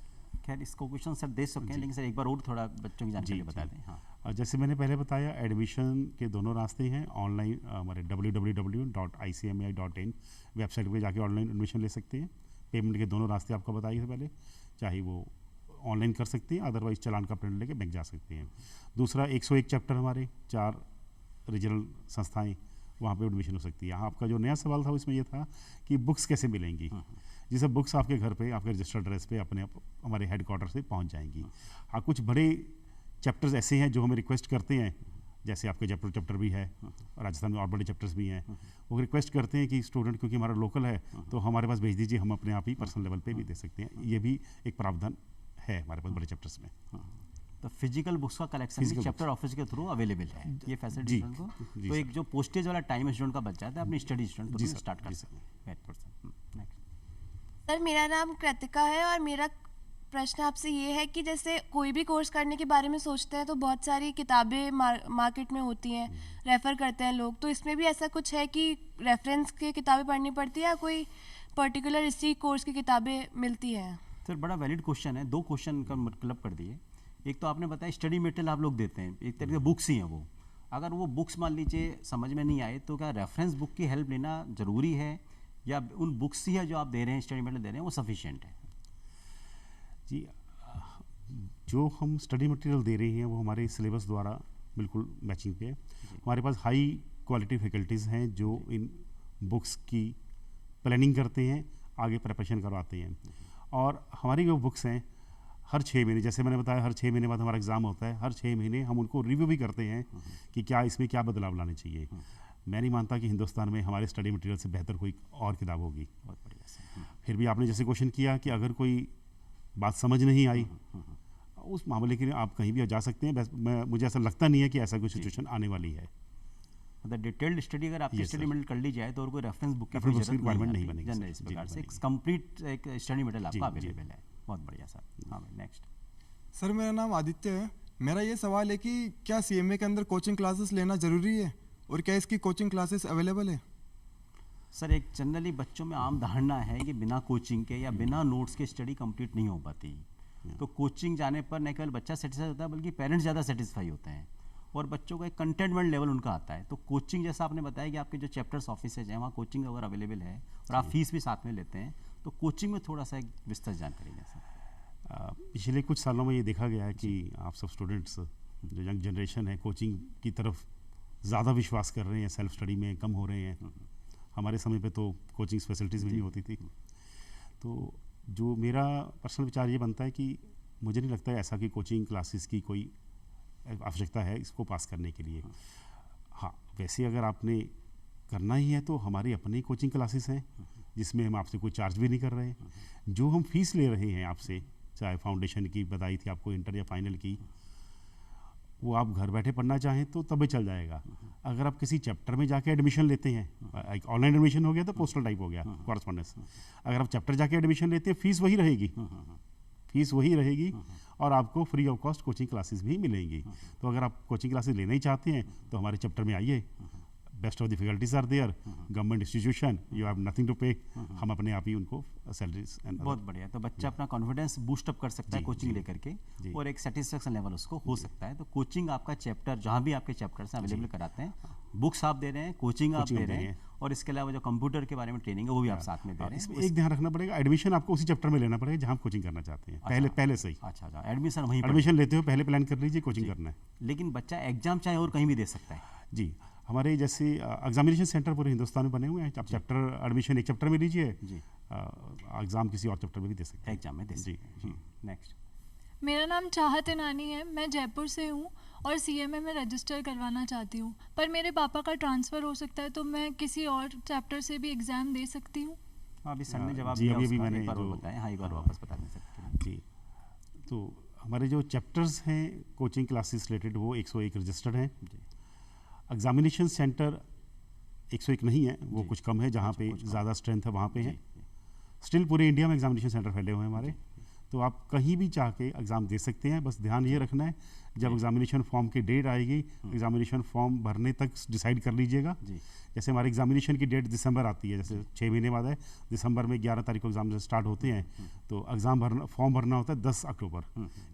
खैर इसको क्वेश्चन सर दे सकते हैं, लेकिन सर एक बार और थोड़ा बच्चों की जानकारी बता दें। हाँ, और जैसे मैंने पहले बताया, एडमिशन के दोनों रास्ते हैं। ऑनलाइन हमारे www.icmi.in वेबसाइट पे जाके ऑनलाइन एडमिशन ले सकते हैं। पेमेंट के दोनों रास्ते आपको बताइए से पहले, चाहे वो ऑनलाइन कर सकते हैं, अदरवाइज चालान का प्रिंट लेके बैंक जा सकते हैं। दूसरा 101 चैप्टर हमारे 4 रीजनल संस्थाएं, वहाँ पे एडमिशन हो सकती है। आपका जो नया सवाल था उसमें ये था कि बुक्स कैसे मिलेंगी। जी सर, बुक्स आपके घर पे, आपके रजिस्टर्ड एड्रेस पे अपने हमारे हेडक्वार्टर से पहुँच जाएंगी। हाँ, कुछ बड़े चैप्टर्स ऐसे हैं जो हमें रिक्वेस्ट करते हैं, जैसे आपके जयपुर चैप्टर भी है, राजस्थान में और बड़े चैप्टर्स भी हैं, वो रिक्वेस्ट करते हैं कि स्टूडेंट क्योंकि हमारा लोकल है तो हमारे पास भेज दीजिए, हम अपने आप ही पर्सनल लेवल पे भी दे सकते हैं। ये भी एक प्रावधान है हमारे पास बड़े चैप्टर्स में। तो फिजिकल बुक्स का कलेक्शन चैप्टर ऑफिस के थ्रू अवेलेबल है, ये फैसिलिटी स्टूडेंट को। तो एक जो पोस्टेज वाला टाइम स्टूडेंट का बच जाता है, अपनी स्टडी स्टूडेंट को स्टार्ट कर सकते हैं। सर मेरा नाम कृतिका है और मेरा प्रश्न आपसे ये है कि जैसे कोई भी कोर्स करने के बारे में सोचते हैं तो बहुत सारी किताबें मार्केट में होती हैं, रेफ़र करते हैं लोग, तो इसमें भी ऐसा कुछ है कि रेफरेंस की किताबें पढ़नी पड़ती है या कोई पर्टिकुलर इसी कोर्स की किताबें मिलती हैं? सर बड़ा वैलिड क्वेश्चन है, 2 क्वेश्चन का मतलब कर दिए। एक तो आपने बताया स्टडी मटेरियल आप लोग देते हैं, एक तरह के बुक्स ही हैं वो। अगर वो बुक्स मान लीजिए समझ में नहीं आए तो क्या रेफरेंस बुक की हेल्प लेना ज़रूरी है, या उन बुक्स ही है जो आप दे रहे हैं, स्टडी मटेरियल दे रहे हैं, वो सफिशिएंट है? जी, जो हम स्टडी मटेरियल दे रहे हैं वो हमारे सिलेबस द्वारा बिल्कुल मैचिंग पे है। हमारे पास हाई क्वालिटी फैकल्टीज़ हैं जो इन बुक्स की प्लानिंग करते हैं, आगे प्रिपरेशन करवाते हैं। और हमारी जो बुक्स हैं हर 6 महीने, जैसे मैंने बताया, हर 6 महीने बाद हमारा एग्ज़ाम होता है, हर 6 महीने हम उनको रिव्यू भी करते हैं कि क्या इसमें क्या बदलाव लाने चाहिए। मैं नहीं मानता कि हिंदुस्तान में हमारे स्टडी मटेरियल से बेहतर कोई और किताब होगी। बहुत बढ़िया। फिर भी आपने जैसे क्वेश्चन किया कि अगर कोई बात समझ नहीं आई, उस मामले के लिए आप कहीं भी जा सकते हैं। मुझे ऐसा लगता नहीं है कि ऐसा कोई सिचुएशन आने वाली है। मतलब डिटेल्ड स्टडी अगर आपकी स्टडी मटेरियल कर ली जाए तो और कोई रेफरेंस बुक की रिक्वायरमेंट नहीं बनेगी। जनरल इस प्रकार से एक कंप्लीट एक स्टडी मटेरियल आपका अवेलेबल है। बहुत बढ़िया सर। हाँ भाई, नेक्स्ट। सर मेरा नाम आदित्य है। मेरा ये सवाल है कि क्या सीएमए के अंदर कोचिंग क्लासेस लेना ज़रूरी है और क्या इसकी कोचिंग क्लासेस अवेलेबल है? सर एक जनरली बच्चों में आम धारणा है कि बिना कोचिंग के या बिना नोट्स के स्टडी कंप्लीट नहीं हो पाती। तो कोचिंग जाने पर न केवल बच्चा सेटिस्फाई होता है बल्कि पेरेंट्स ज़्यादा सेटिस्फाई होते हैं और बच्चों का एक कंटेंटमेंट लेवल उनका आता है। तो कोचिंग जैसा आपने बताया कि आपके जो चैप्टर्स ऑफिसेज हैं वहाँ कोचिंग अगर अवेलेबल है और आप फीस भी साथ में लेते हैं, तो कोचिंग में थोड़ा सा एक विस्तृत जानकारी दें सर। पिछले कुछ सालों में ये देखा गया है कि आप सब स्टूडेंट्स, जो यंग जनरेशन है, कोचिंग की तरफ ज़्यादा विश्वास कर रहे हैं, सेल्फ स्टडी में कम हो रहे हैं। हमारे समय पे तो कोचिंग फैसिलिटीज़ भी नहीं होती थी। तो जो मेरा पर्सनल विचार ये बनता है कि मुझे नहीं लगता है ऐसा कि कोचिंग क्लासेस की कोई आवश्यकता है इसको पास करने के लिए। हाँ, वैसे अगर आपने करना ही है तो हमारी अपनी कोचिंग क्लासेस हैं जिसमें हम आपसे कोई चार्ज भी नहीं कर रहे। जो हम फीस ले रहे हैं आपसे, चाहे फाउंडेशन की बताई थी आपको, इंटर या फाइनल की, वो आप घर बैठे पढ़ना चाहें तो तब भी चल जाएगा। अगर आप किसी चैप्टर में जाके एडमिशन लेते हैं, एक ऑनलाइन एडमिशन हो गया तो पोस्टल टाइप हो गया, कॉरेस्पॉन्डेंस। अगर आप चैप्टर जाके एडमिशन लेते हैं, फीस वही रहेगी और आपको free of cost coaching classes भी मिलेंगी। तो अगर आप कोचिंग क्लासेस लेना ही चाहते हैं तो हमारे चैप्टर में आइए। Best of the faculties are there, government institution, you have nothing to pay. हम अपने आप ही उनको सैलरीज। बहुत बढ़िया। तो बच्चा अपना कॉन्फिडेंस बूस्ट अप कर सकता है कोचिंग लेकर के, और एक सेटिस्फेक्शन लेवल उसको हो सकता है। तो कोचिंग आपका चैप्टर जहाँ भी आपके चैप्टर्स अवेलेबल कराते हैं, बुक्स आप दे रहे हैं, कोचिंग आप दे रहे हैं, और इसके अलावा जो कंप्यूटर के बारे में ट्रेनिंग है वो भी आप साथ में दे रहे हैं। इसमें एक ध्यान रखना पड़ेगा, एडमिशन आपको उसी चैप्टर में लेना पड़ेगा जहाँ आप कोचिंग करना चाहते हैं। पहले से ही अच्छा, एडमिशन वहीं एडमिशन लेते हो पहले प्लान कर लीजिए कोचिंग करना है। लेकिन बच्चा एग्जाम चाहे और कहीं भी दे सकता है? जी, हमारे जैसे एग्जामिनेशन सेंटर पूरे हिंदुस्तान में बने हुए हैं। आप चैप्टर एडमिशन एक चैप्टर में लीजिए, एग्जाम किसी और चैप्टर में भी दे सकते हैं। एग्जाम में दे सकते हैं। नेक्स्ट। मेरा नाम चाहत इनानी है, मैं जयपुर से हूँ और सीएमए में रजिस्टर करवाना चाहती हूँ, पर मेरे पापा का ट्रांसफ़र हो सकता है तो मैं किसी और चैप्टर से भी एग्ज़ाम दे सकती हूँ? अभी सर ने जवाब दिया, अभी मैंने जो बताया, हाँ एक बार वापस बता दें सकते। जी, तो हमारे जो चैप्टर्स हैं कोचिंग क्लासेस रिलेटेड वो 101 रजिस्टर्ड हैं। एग्जामिनेशन सेंटर 101 नहीं है, वो कुछ कम है, जहाँ पे ज़्यादा स्ट्रेंथ है वहाँ पे है। स्टिल पूरे इंडिया में एग्जामिनेशन सेंटर फैले हुए हैं हमारे, तो आप कहीं भी जाके एग्ज़ाम दे सकते हैं। बस ध्यान ये रखना है, जब एग्जामिनेशन फॉर्म की डेट आएगी, एग्जामिनेशन फॉर्म भरने तक डिसाइड कर लीजिएगा। जैसे हमारे एग्जामिनेशन की डेट दिसंबर आती है, जैसे 6 महीने बाद है, दिसंबर में 11 तारीख को एग्जाम स्टार्ट होते हैं, तो एग्ज़ाम फॉर्म भरना होता है 10 अक्टूबर।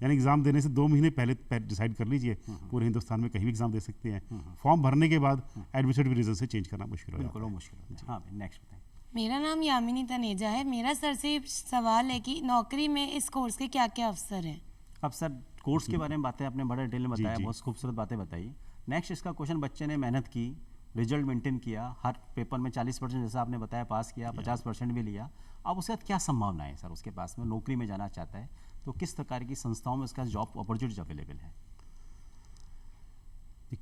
यानी एग्ज़ाम देने से 2 महीने पहले डिसाइड कर लीजिए। पूरे हिंदुस्तान में कहीं भी एग्ज़ाम दे सकते हैं। फॉर्म भरने के बाद एडमिनिस्ट्रेटिव रीजन से चेंज करना मुश्किल हो जाता है। मुश्किल। हाँ, नेक्स्ट बताएं। मेरा नाम यामिनी तनेजा है। मेरा सर से सवाल है कि नौकरी में इस कोर्स के क्या क्या अवसर हैं? अब सर कोर्स के बारे में बातें आपने बड़ा डिटेल में बताया, बहुत खूबसूरत बातें बताई। नेक्स्ट इसका क्वेश्चन, बच्चे ने मेहनत की, रिजल्ट मेंटेन किया, हर पेपर में 40% जैसा आपने बताया पास किया, 50% भी लिया। अब उसके बाद क्या संभावना है सर उसके पास में? नौकरी में जाना चाहता है तो किस प्रकार की संस्थाओं में उसका जॉब अपॉर्चुनिटीज अवेलेबल है?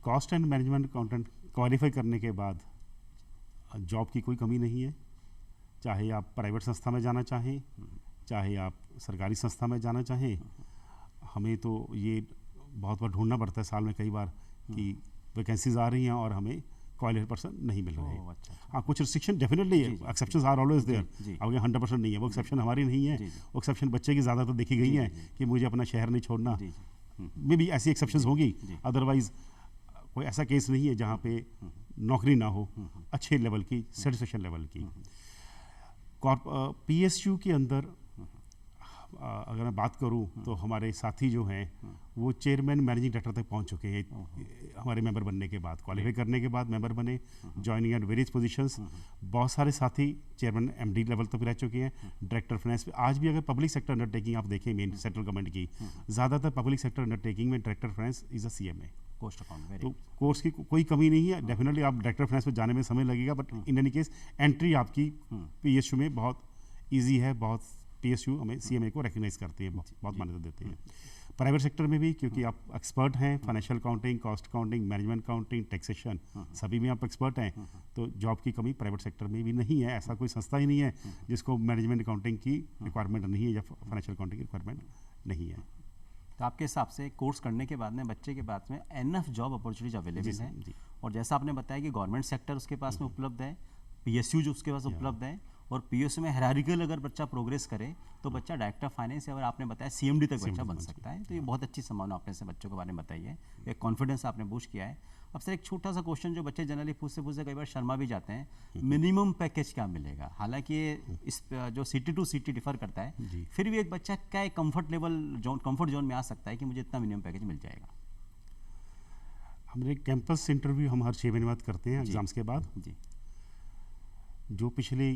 Cost and management accountant qualify करने के बाद जॉब की कोई कमी नहीं है। चाहे आप प्राइवेट संस्था में जाना चाहें, चाहे आप सरकारी संस्था में जाना चाहें, हमें तो ये बहुत बार ढूंढना पड़ता है साल में कई बार कि वैकेंसीज आ रही हैं और हमें क्वालिफाइड पर्सन नहीं मिल रहे हैं। हाँ, कुछ रिस्ट्रिक्शन डेफिनेटली है, एक्सेप्शंस आर ऑलवेज देयर। अब ये 100% नहीं है, वो एक्सेप्शन हमारी नहीं है, वो एक्सेप्शन बच्चे की ज़्यादातर देखी गई है कि मुझे अपना शहर नहीं छोड़ना। मे भी ऐसी एक्सेप्शंस होगी, अदरवाइज कोई ऐसा केस नहीं है जहाँ पे नौकरी ना हो अच्छे लेवल की, सेटिस्फेक्शन लेवल की। PSU के अंदर अगर मैं बात करूं तो हमारे साथी जो हैं वो चेयरमैन मैनेजिंग डायरेक्टर तक पहुंच चुके हैं हमारे मेंबर बनने के बाद, क्वालिफाई करने के बाद मेंबर बने, ज्वाइनिंग एट वेरियस पोजीशंस। बहुत सारे साथी चेयरमैन एमडी लेवल तक रह चुके हैं, डायरेक्टर फाइनेंस पे। आज भी अगर पब्लिक सेक्टर अंडरटेकिंग आप देखें मेन सेंट्रल गवर्नमेंट की, ज़्यादातर पब्लिक सेक्टर अंडरटेकिंग में director finance is a CMA cost account. तो कोर्स की कोई कमी नहीं है, डेफिनेटली आप डायरेक्टर फाइनेंस पे जाने में समय लगेगा, but in any case entry आपकी PSU में बहुत ईजी है। बहुत PSU हमें CMA को रिकग्नाइज करते हैं, बहुत मान्यता देते हैं। प्राइवेट सेक्टर में भी, क्योंकि आप एक्सपर्ट हैं financial accounting, cost accounting, management accounting, taxation, सभी में आप एक्सपर्ट हैं, तो जॉब की कमी प्राइवेट सेक्टर में भी नहीं है। ऐसा कोई संस्था ही नहीं है जिसको मैनेजमेंट अकाउंटिंग की रिक्वायरमेंट नहीं है या फाइनेंशियल अकाउंटिंग की रिक्वायरमेंट नहीं है। तो आपके हिसाब से कोर्स करने के बाद में बच्चे के बाद में एनफ जॉब अपॉर्चुनिटीज अवेलेबल है, और जैसा आपने बताया कि गवर्नमेंट सेक्टर उसके पास में उपलब्ध है, PSU जो उसके पास उपलब्ध है, और PSU में हायरार्किकल अगर बच्चा प्रोग्रेस करे तो बच्चा डायरेक्टर फाइनेंस या अगर आपने बताया CMD तक बच्चा बन सकता है। तो ये बहुत अच्छी संभावना आपने से बच्चों के बारे में बताई है, एक कॉन्फिडेंस आपने बूस्ट किया है। अब सर एक छोटा सा क्वेश्चन जो बच्चे जनरली पूछते कई बार शर्मा भी जाते हैं, मिनिमम पैकेज क्या मिलेगा? हालांकि ये इस जो सिटी टू सिटी डिफर करता है, फिर भी एक बच्चा क्या कंफर्ट जोन में आ सकता है कि मुझे इतना मिनिमम पैकेज मिल जाएगा? हमारे कैंपस इंटरव्यू हम हर 6 महीने बाद करते हैं एग्जाम्स के बाद जी। जो पिछले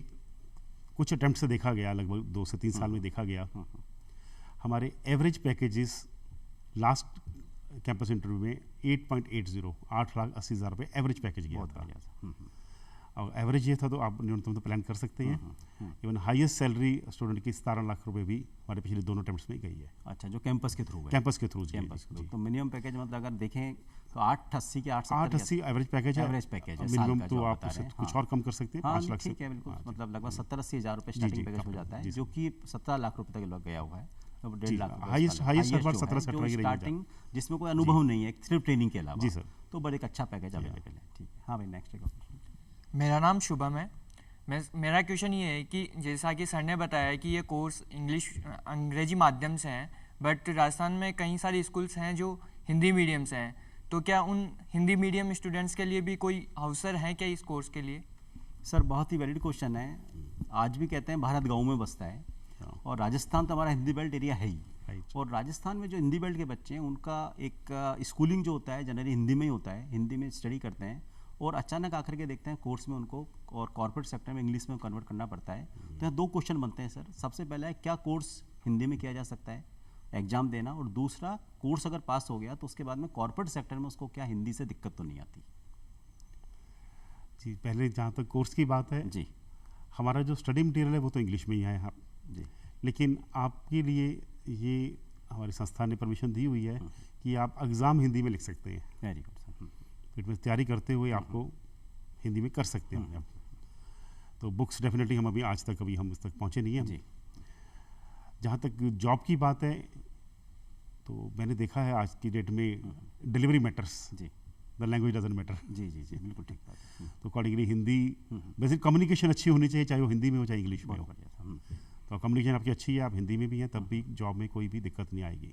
कुछ अटेम्प्ट से देखा गया, लगभग 2 से 3 साल में देखा गया, हमारे average packages last campus interview में 8.80 8,80,000 रुपये एवरेज पैकेज गया था। और एवरेज ये था, तो आप न्यूनतम तो प्लान कर सकते हैं। इवन हाईएस्ट सैलरी स्टूडेंट की 17 लाख रुपए भी हमारे पिछले दोनों अटेम्प्ट्स में गई है। अच्छा, जो कैंपस के थ्रू है? कैंपस के थ्रू जी। तो मिनिमम पैकेज मतलब अगर देखें तो 880 के 880 एवरेज पैकेज है। एवरेज पैकेज है, मिनिमम तो आप कुछ और कम कर सकते हैं, 5 लाख से। ठीक है, बिल्कुल। मतलब लगभग 70-80 हज़ार रुपये स्टार्टिंग पैकेज हो जाता है, जो कि 17 लाख रुपए तक लग गया हुआ है। तो 1.5 लाख हाईएस्ट हर बार 17 स्टार्टिंग, जिसमें कोई अनुभव नहीं है सिर्फ ट्रेनिंग के अलावा। जी सर। तो बड़े एक अच्छा पैकेज अवेलेबल है। ठीक है, हाँ भाई, नेक्स्ट एक क्वेश्चन। मेरा नाम शुभम है। मेरा क्वेश्चन ये है कि जैसा कि सर ने बताया कि ये कोर्स अंग्रेजी माध्यम से हैं, बट राजस्थान में कई सारे स्कूल्स हैं जो हिंदी मीडियम से हैं, तो क्या उन हिंदी मीडियम स्टूडेंट्स के लिए भी कोई अवसर है क्या इस कोर्स के लिए? सर बहुत ही वैलिड क्वेश्चन है। आज भी कहते हैं भारत गाँव में बसता है, और राजस्थान तो हमारा हिंदी बेल्ट एरिया है ही। और राजस्थान में जो हिंदी बेल्ट के बच्चे हैं उनका एक स्कूलिंग जो होता है जनरली हिंदी में ही होता है, हिंदी में स्टडी करते हैं, और अचानक आकर के देखते हैं कोर्स में उनको और कॉर्पोरेट सेक्टर में इंग्लिश में कन्वर्ट करना पड़ता है। तो यहाँ 2 क्वेश्चन बनते हैं सर। सबसे पहला है, क्या कोर्स हिंदी में किया जा सकता है, एग्जाम देना, और दूसरा, कोर्स अगर पास हो गया तो उसके बाद में कॉर्पोरेट सेक्टर में उसको क्या हिंदी से दिक्कत तो नहीं आती? जी, पहले जहाँ तक कोर्स की बात है जी, हमारा जो स्टडी मटेरियल है वो तो इंग्लिश में ही है जी, लेकिन आपके लिए ये हमारी संस्था ने परमिशन दी हुई है कि आप एग्ज़ाम हिंदी में लिख सकते हैं। Very good sir. फिर तैयारी करते हुए आपको हिंदी में कर सकते हैं। तो बुक्स डेफिनेटली हम अभी आज तक हम उस तक पहुँचे नहीं हैं। जहाँ तक जॉब की बात है, तो मैंने देखा है आज की डेट में डिलीवरी मैटर्स, जी, द लैंग्वेज डजंट मैटर। जी जी जी, बिल्कुल ठीक बात है। तो अकॉर्डिंगली हिंदी बेसिक कम्युनिकेशन अच्छी होनी चाहिए, चाहे वो हिंदी में हो चाहे इंग्लिश में हो। तो कम्युनिकेशन आपकी अच्छी है, आप हिंदी में भी हैं, तब भी जॉब में कोई भी दिक्कत नहीं आएगी।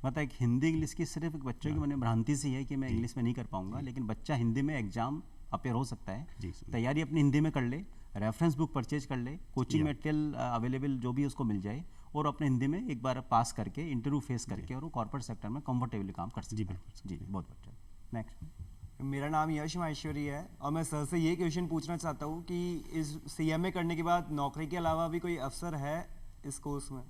मतलब एक हिंदी इंग्लिश की सिर्फ एक बच्चों की मन में भ्रांति सी है कि मैं इंग्लिश में नहीं कर पाऊंगा, लेकिन बच्चा हिंदी में एग्जाम अपेयर हो सकता है। तैयारी अपनी हिंदी में कर ले, रेफरेंस बुक परचेज कर ले, कोचिंग मटेरियल अवेलेबल जो भी उसको मिल जाए, और अपने हिंदी में एक बार पास करके इंटरव्यू फेस करके और वो कॉर्पोरेट सेक्टर में कंफर्टेबली काम कर सकते हैं। जी, बहुत अच्छा। नेक्स्ट। मेरा नाम यश माहेश्वरी है, और मैं सर से ये क्वेश्चन पूछना चाहता हूँ कि इस CMA करने के बाद नौकरी के अलावा भी कोई अवसर है इस कोर्स में?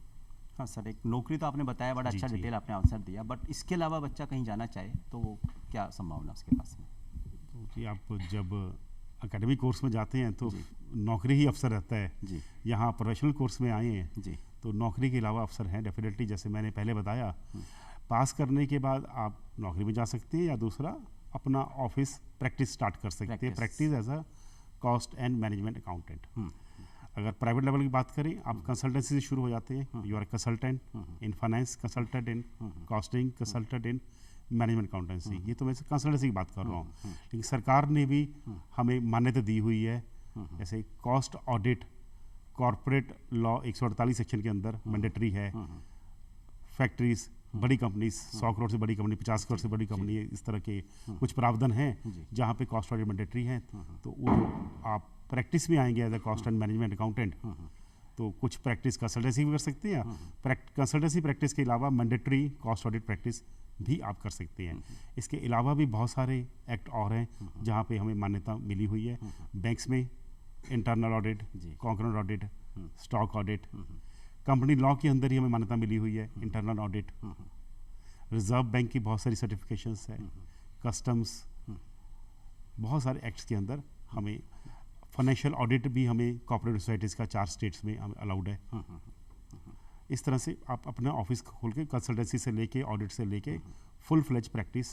हाँ सर, एक नौकरी तो आपने बताया, बड़ा अच्छा डिटेल आपने आंसर दिया, बट इसके अलावा बच्चा कहीं जाना चाहे तो क्या संभावना उसके पास में? तो कि आप जब एकेडमिक कोर्स में जाते हैं तो नौकरी ही अवसर रहता है जी। यहाँ प्रोफेशनल कोर्स में आए हैं जी, तो नौकरी के अलावा अवसर हैं डेफिनेटली। जैसे मैंने पहले बताया, पास करने के बाद आप नौकरी में जा सकते हैं, या दूसरा अपना ऑफिस प्रैक्टिस स्टार्ट कर सकते हैं, practice as a cost and management accountant. अगर प्राइवेट लेवल की बात करें, आप कंसल्टेंसी से शुरू हो जाते हैं। You are consultant in finance, consultant in costing, consultant in management accountancy. ये तो मैं कंसल्टेंसी की बात कर रहा हूँ, लेकिन सरकार ने भी हमें मान्यता दी हुई है। जैसे cost audit corporate law 148 section के अंदर मैंडेटरी है। फैक्ट्रीज, बड़ी कंपनी, 100 करोड़ से बड़ी कंपनी, 50 करोड़ से बड़ी कंपनी, इस तरह के कुछ प्रावधान हैं जहाँ पे कॉस्ट ऑडिट मैंडेटरी है। तो वो आप प्रैक्टिस में आएंगे as a cost and management accountant, तो कुछ प्रैक्टिस कंसल्टेंसी भी कर सकते हैं। कंसल्टेंसी प्रैक्टिस के अलावा मैंडेटरी कॉस्ट ऑडिट प्रैक्टिस भी आप कर सकते हैं। इसके अलावा भी बहुत सारे एक्ट और हैं जहाँ पे हमें मान्यता मिली हुई है। बैंक्स में internal audit, concurrent audit, stock audit, company law के अंदर ही हमें मान्यता मिली हुई है इंटरनल ऑडिट। रिजर्व बैंक की बहुत सारी सर्टिफिकेशंस है, कस्टम्स, बहुत सारे एक्ट्स के अंदर हमें फाइनेंशियल ऑडिट भी हमें कॉर्पोरेट सोसाइटीज़ का 4 स्टेट्स में हमें अलाउड है। इस तरह से आप अपना ऑफिस खोल के कंसल्टेंसी से लेके ऑडिट से लेके फुल फ्लेज प्रैक्टिस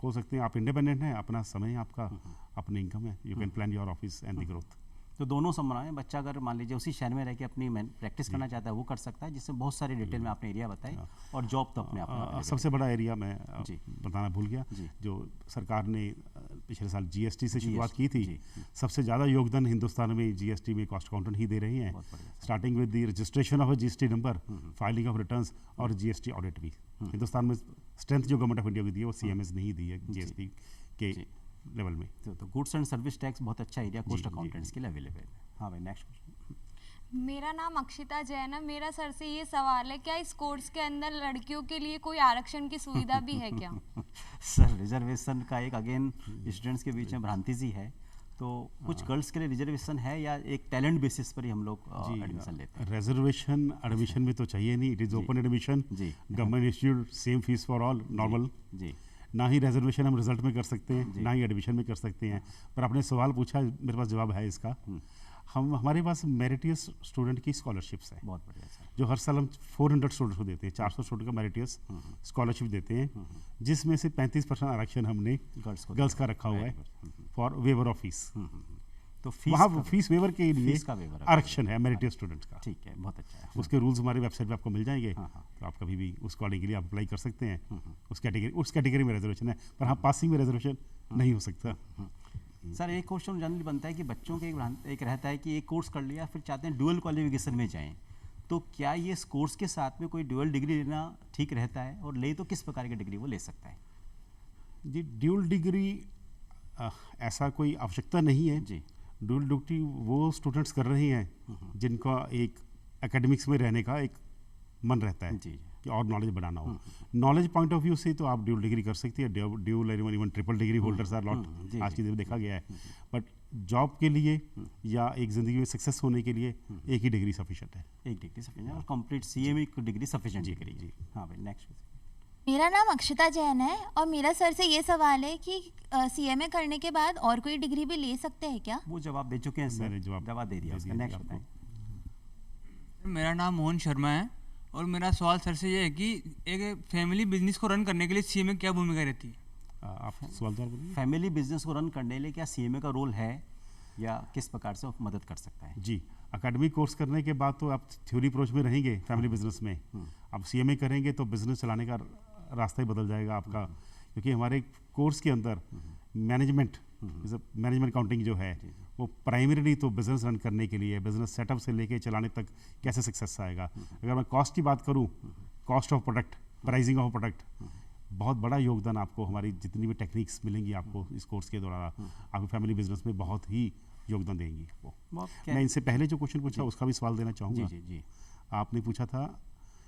हो सकते हैं। आप इंडिपेंडेंट हैं, अपना समय है आपका, अपनी इनकम है, you can plan your office and the growth. तो दोनों संभावना है। बच्चा अगर मान लीजिए उसी शहर में रह के अपनी प्रैक्टिस करना चाहता है वो कर सकता है, जिससे बहुत सारी डिटेल में आपने एरिया बताई। और जॉब तो अपने आप सबसे बड़ा एरिया मैं बताना भूल गया, जो सरकार ने पिछले साल जीएसटी से शुरुआत की थी, सबसे ज़्यादा योगदान हिंदुस्तान में जीएसटी में कॉस्ट अकाउंटेंट ही दे रही हैं, starting with the registration of GST number, filing of returns और जीएसटी ऑडिट भी। हिंदुस्तान में स्ट्रेंथ जो गवर्नमेंट ऑफ इंडिया की दी है वो सीएमएस ने ही दी है जीएसटी के लेवल में। तो गुड्स एंड सर्विस टैक्स बहुत अच्छा एरिया कॉस्ट अकाउंटेंट्स के लिए अवेलेबल है। हाँ भाई, नेक्स्ट क्वेश्चन। मेरा नाम अक्षिता जैन है। मेरा सर से ये सवाल है, क्या इस कोर्स के अंदर लड़कियों के लिए कोई आरक्षण की सुविधा भी है क्या? सर, रिजर्वेशन का एक अगेन स्टूडेंट्स के बीच में भ्रांति सी है। तो कुछ गर्ल्स के लिए रिजर्वेशन है या एक टैलेंट बेसिस पर ही हम लोग एडमिशन लेते हैं? रिजर्वेशन एडमिशन में तो चाहिए नहीं, it is open admission, government institute, same fees for all, normal. जी, ना ही रिजर्वेशन हम रिजल्ट में कर सकते हैं, ना ही एडमिशन में कर सकते हैं। पर आपने सवाल पूछा, मेरे पास जवाब है इसका। हमारे पास मेरिटियस स्टूडेंट की स्कॉलरशिप्स है, बहुत बढ़िया सर, जो हर साल हम 400 स्टूडेंट को देते हैं, 400 स्टूडेंट का मेरिटियस स्कॉलरशिप देते हैं, जिसमें से 35% आरक्षण हमने गर्ल्स का रखा हुआ है फॉर वेवर ऑफ फीस। तो वहाँ फीस वेवर के लिए आरक्षण है मेरिटियस स्टूडेंट्स का। ठीक है, बहुत अच्छा है। उसके रूल्स हमारी वेबसाइट पे आपको मिल जाएंगे, तो आप कभी भी उस कॉलेज के लिए आप अप्लाई कर सकते हैं। उस कैटेगरी में रिजर्वेशन है, पर हाँ पासिंग में रिजर्वेशन नहीं हो सकता। सर, एक क्वेश्चन जनरली बनता है कि बच्चों के एक रहता है कि एक कोर्स कर लिया फिर चाहते हैं ड्यूअल क्वालिफिकेशन में जाएं, तो क्या ये इस कोर्स के साथ में कोई ड्यूअल डिग्री लेना ठीक रहता है, और ले तो किस प्रकार की डिग्री वो ले सकता है? जी, ड्यूअल डिग्री ऐसा कोई आवश्यकता नहीं है जी। ड्यूअल डिग्री वो स्टूडेंट्स कर रहे हैं जिनका एक एकेडमिक्स में रहने का एक मन रहता है जी, कि और नॉलेज बढ़ाना हो। नॉलेज पॉइंट ऑफ व्यू से तो आप ड्यूअल डिग्री कर सकते हैं, dual even triple degree holders are lot, आज की दिन में देखा गया है। बट जॉब के लिए या एक ज़िंदगी में सक्सेस होने के लिए एक ही डिग्री सफिशिएंट है। एक डिग्री सफिशिएंट है और कंप्लीट सीएमए की डिग्री सफिशिएंट डिग्री जी। हाँ भाई, नेक्स्ट। मेरा नाम अक्षिता जैन है और मेरा सर से ये सवाल है कि सीएमए करने के बाद और कोई डिग्री भी ले सकते हैं क्या? वो जवाब दे चुके हैं सर, जवाब दे दिया उसका। नेक्स्ट बताएं। मेरा नाम मोहन शर्मा है और मेरा सवाल सर से ये है कि एक फैमिली बिजनेस को रन करने के लिए सीएमए क्या भूमिका रहती है? आप सवाल जवाब बोलिए। फैमिली बिजनेस को रन करने के लिए क्या सीएमए का रोल है या किस प्रकार से मदद कर सकता है? जी, एकेडमिक कोर्स करने के बाद तो आप थ्योरी अप्रोच में रहेंगे फैमिली बिजनेस में, आप सीएमए करेंगे तो बिजनेस चलाने का रास्ता ही बदल जाएगा आपका, क्योंकि हमारे कोर्स के अंदर मैनेजमेंट अकाउंटिंग जो है वो प्राइमरीली तो बिजनेस रन करने के लिए, बिजनेस सेटअप से लेके चलाने तक कैसे सक्सेस आएगा। अगर मैं कॉस्ट की बात करूं, cost of product, pricing of product, बहुत बड़ा योगदान आपको हमारी जितनी भी टेक्निक्स मिलेंगी आपको इस कोर्स के द्वारा आपको फैमिली बिजनेस में बहुत ही योगदान देंगी आपको। मैं इनसे पहले जो क्वेश्चन पूछा उसका भी सवाल देना चाहूँगा। जी। आपने आपने पूछा था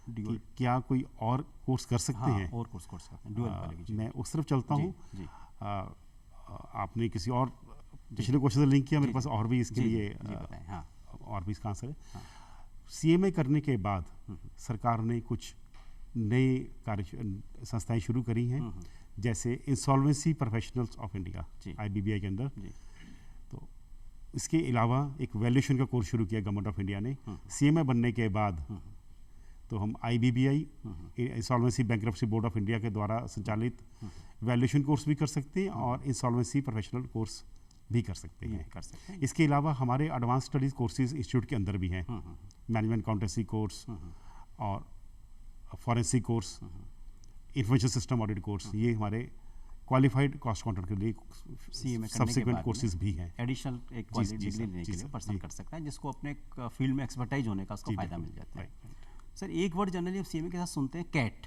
कि क्या कोई और कोर्स कर सकते हैं? और कोर्स कर सकते हैं। मैं उस तरफ चलता हूँ। आपने किसी और पिछले क्वेश्चन से लिंक किया, मेरे पास और भी इसके लिए और भी इसका आंसर है। सीएमए करने के बाद सरकार ने कुछ नए कार्य संस्थाएं शुरू करी हैं, जैसे insolvency professionals of India IBBI के अंदर। तो इसके अलावा एक वैल्यूएशन का कोर्स शुरू किया गवर्नमेंट ऑफ इंडिया ने। सीएमए बनने के बाद तो हम IBBI insolvency bankruptcy board of India के द्वारा संचालित वैल्यूएशन कोर्स भी कर सकते हैं और इंसॉल्वेंसी प्रोफेशनल कोर्स भी कर सकते हैं। इसके अलावा हमारे एडवांस स्टडीज कोर्सेज इंस्टीट्यूट के अंदर भी हैं, मैनेजमेंट अकाउंटेंसी कोर्स और forensic course, information system audit course, ये हमारे क्वालिफाइड कॉस्ट अकाउंटेंट के लिए सब्सिक्वेंट कोर्सेज भी हैं। एडिशनल एक डिग्री लेने के लिए पर्सन कर सकता है, जिसको अपने फील्ड में एक्सपर्टाइज होने का उसको फायदा मिल जाता है। सर, एक वर्ड जनरली आप सीएमए के साथ सुनते हैं, कैट,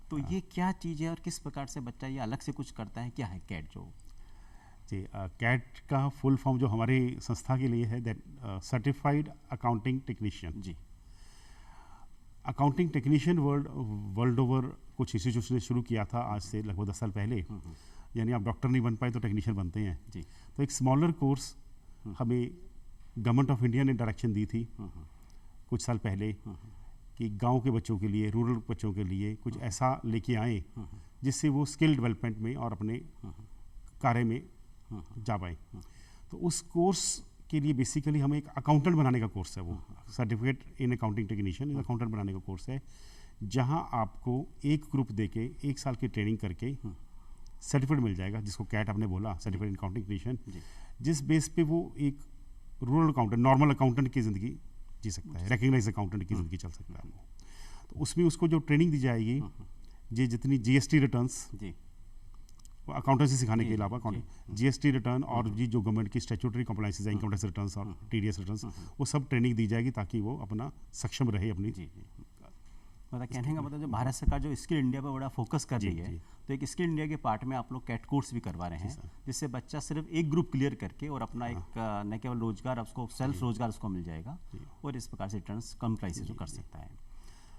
तो ये क्या चीज़ है और किस प्रकार से बच्चा ये अलग से कुछ करता है? क्या है कैट? जो जी, कैट का फुल फॉर्म जो हमारी संस्था के लिए है, दैट सर्टिफाइड अकाउंटिंग टेक्नीशियन। जी, अकाउंटिंग टेक्नीशियन वर्ल्ड ओवर कुछ इंस्टीट्यूशन ने शुरू किया था आज से लगभग 10 साल पहले। यानी आप डॉक्टर नहीं बन पाए तो टेक्नीशियन बनते हैं। जी, तो एक स्मॉलर कोर्स हमें गवर्नमेंट ऑफ इंडिया ने डायरेक्शन दी थी कुछ साल पहले कि गांव के बच्चों के लिए, रूरल बच्चों के लिए कुछ ऐसा लेके आए जिससे वो स्किल डेवलपमेंट में और अपने कार्य में जा पाए। तो उस कोर्स के लिए बेसिकली हमें एक अकाउंटेंट बनाने का कोर्स है, वो certificate in accounting technician accountant बनाने का कोर्स है, जहां आपको एक ग्रुप देके 1 साल की ट्रेनिंग करके सर्टिफिकेट मिल जाएगा, जिसको कैट आपने बोला, सर्टिफिकेट इन अकाउंटिंग टेक्नीशियन, जिस बेस पे वो एक रूरल अकाउंटेंट, नॉर्मल अकाउंटेंट की ज़िंदगी जी सकता है, रिकग्नाइज अकाउंटेंट की ज़िंदगी चल सकता है। तो उसमें उसको जो ट्रेनिंग दी जाएगी, ये जितनी जीएसटी रिटर्न्स, अकाउंटेंसी सिखाने के अलावा जीएसटी रिटर्न और जी जो गवर्नमेंट की स्टैट्यूटरी कंप्लायंसेस है, इनकम टैक्स रिटर्न्स और टीडीएस रिटर्न्स, वो सब ट्रेनिंग दी जाएगी ताकि वो अपना सक्षम रहे अपनी। मतलब कहने का मतलब जो भारत सरकार जो स्किल इंडिया पर बड़ा फोकस कर रही है, तो एक स्किल इंडिया के पार्ट में आप लोग कैट कोर्स भी करवा रहे हैं, जिससे बच्चा सिर्फ एक ग्रुप क्लियर करके और अपना एक न केवल रोजगार, उसको सेल्फ रोजगार उसको मिल जाएगा और इस प्रकार से रिटर्न्स कम प्राइसेस कर सकता है।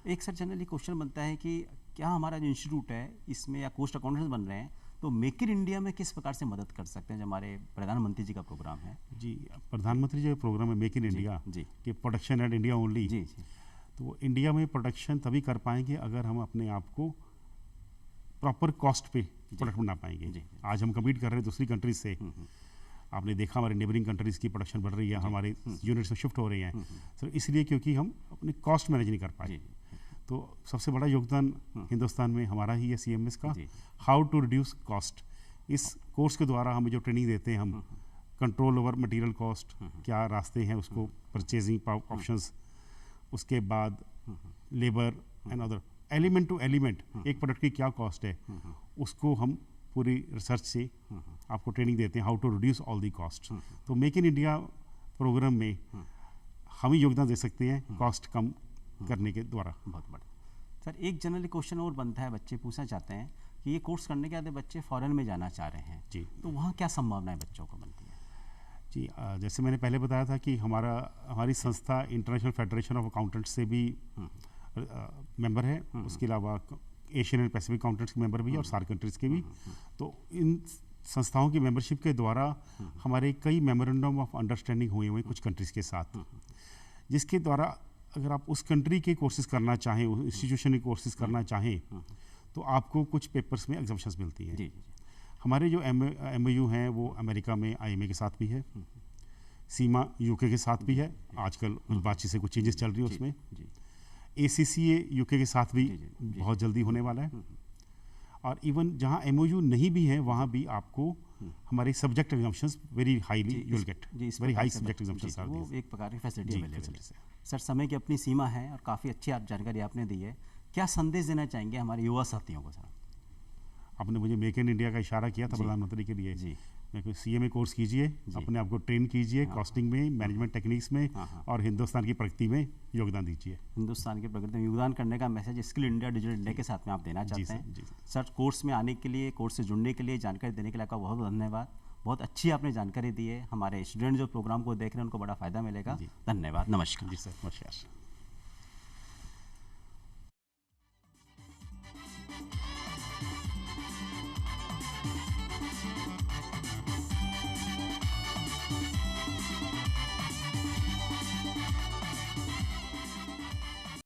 एक सर जनरली क्वेश्चन बनता है कि क्या हमारा जो इंस्टीट्यूट है इसमें या कोस्ट अकाउंटेंट्स बन रहे हैं तो मेक इन इंडिया में किस प्रकार से मदद कर सकते हैं, जो हमारे प्रधानमंत्री जी का प्रोग्राम है? जी, प्रधानमंत्री जी का प्रोग्राम है मेक इन इंडिया कि प्रोडक्शन एट इंडिया ओनली। जी, तो इंडिया में प्रोडक्शन तभी कर पाएंगे अगर हम अपने आप को प्रॉपर कॉस्ट पे प्रोडक्ट बना पाएंगे। आज हम कम्पीट कर रहे हैं दूसरी कंट्रीज से, आपने देखा हमारे नेबरिंग कंट्रीज की प्रोडक्शन बढ़ रही है, हमारे यूनिट्स में शिफ्ट हो रही हैं सर, इसलिए क्योंकि हम अपनी कॉस्ट मैनेज नहीं कर पाए। तो सबसे बड़ा योगदान हिंदुस्तान में हमारा ही है सीएमएस का, हाउ टू रिड्यूस कॉस्ट। इस कोर्स के द्वारा हमें जो ट्रेनिंग देते हैं हम, कंट्रोल ओवर मटेरियल कॉस्ट, क्या रास्ते हैं उसको, परचेजिंग ऑप्शंस, उसके बाद labour and other element to element एक प्रोडक्ट की क्या कॉस्ट है, उसको हम पूरी रिसर्च से आपको ट्रेनिंग देते हैं, how to reduce all the cost. तो मेक इन इंडिया प्रोग्राम में हम ही योगदान दे सकते हैं कॉस्ट कम करने के द्वारा। बहुत बढ़िया सर। एक जनरली क्वेश्चन और बनता है, बच्चे पूछना चाहते हैं कि ये कोर्स करने के बाद बच्चे फॉरेन में जाना चाह रहे हैं जी, तो वहाँ क्या संभावनाएं बच्चों को बनती है? जी, जैसे मैंने पहले बताया था कि हमारी संस्था इंटरनेशनल फेडरेशन ऑफ अकाउंटेंट्स से भी मेंबर है, उसके अलावा एशियन एंड पैसिफिक अकाउंटेंट्स के मेंबर भी है और सार्क कंट्रीज़ के भी। तो इन संस्थाओं की मेंबरशिप के द्वारा हमारे कई मेमोरेंडम ऑफ अंडरस्टैंडिंग हुए हुए कुछ कंट्रीज़ के साथ, जिसके द्वारा अगर आप उस कंट्री के कोर्सेज करना चाहें, उस इंस्टीट्यूशन के कोर्सेज करना चाहें, तो आपको कुछ पेपर्स में एग्जाम्पशंस मिलती हैं। हमारे जो MOU हैं वो अमेरिका में IMA के साथ भी है, सीमा UK के साथ भी है, आजकल कुछ बातचीत से कुछ चेंजेस चल रही है उसमें, ACCA UK के साथ भी बहुत जल्दी होने वाला है, और इवन जहाँ MOU नहीं भी है वहाँ भी आपको हमारे subject exemptions very highly you will get very high subject exemptions are वो एक प्रकार की फैसिलिटी अवेलेबल है। सर, समय की अपनी सीमा है और काफ़ी अच्छी जानकारी आपने दी है, क्या संदेश देना चाहेंगे हमारे युवा साथियों को? सर, आपने मुझे मेक इन इंडिया का इशारा किया था प्रधानमंत्री के लिए जी, CMA कोर्स कीजिए, अपने आप को ट्रेन कीजिए कॉस्टिंग में, मैनेजमेंट टेक्निक्स में, और हिंदुस्तान की प्रगति में योगदान दीजिए। हिंदुस्तान की प्रगति में योगदान करने का message skill India digital India के साथ में आप देना चाहते हैं? सर, कोर्स में आने के लिए, कोर्स से जुड़ने के लिए, जानकारी देने के लिए आपका बहुत बहुत धन्यवाद। बहुत अच्छी आपने जानकारी दी है, हमारे स्टूडेंट जो प्रोग्राम को देख रहे हैं उनको बड़ा फायदा मिलेगा। धन्यवाद, नमस्कार। जी सर, नमस्कार।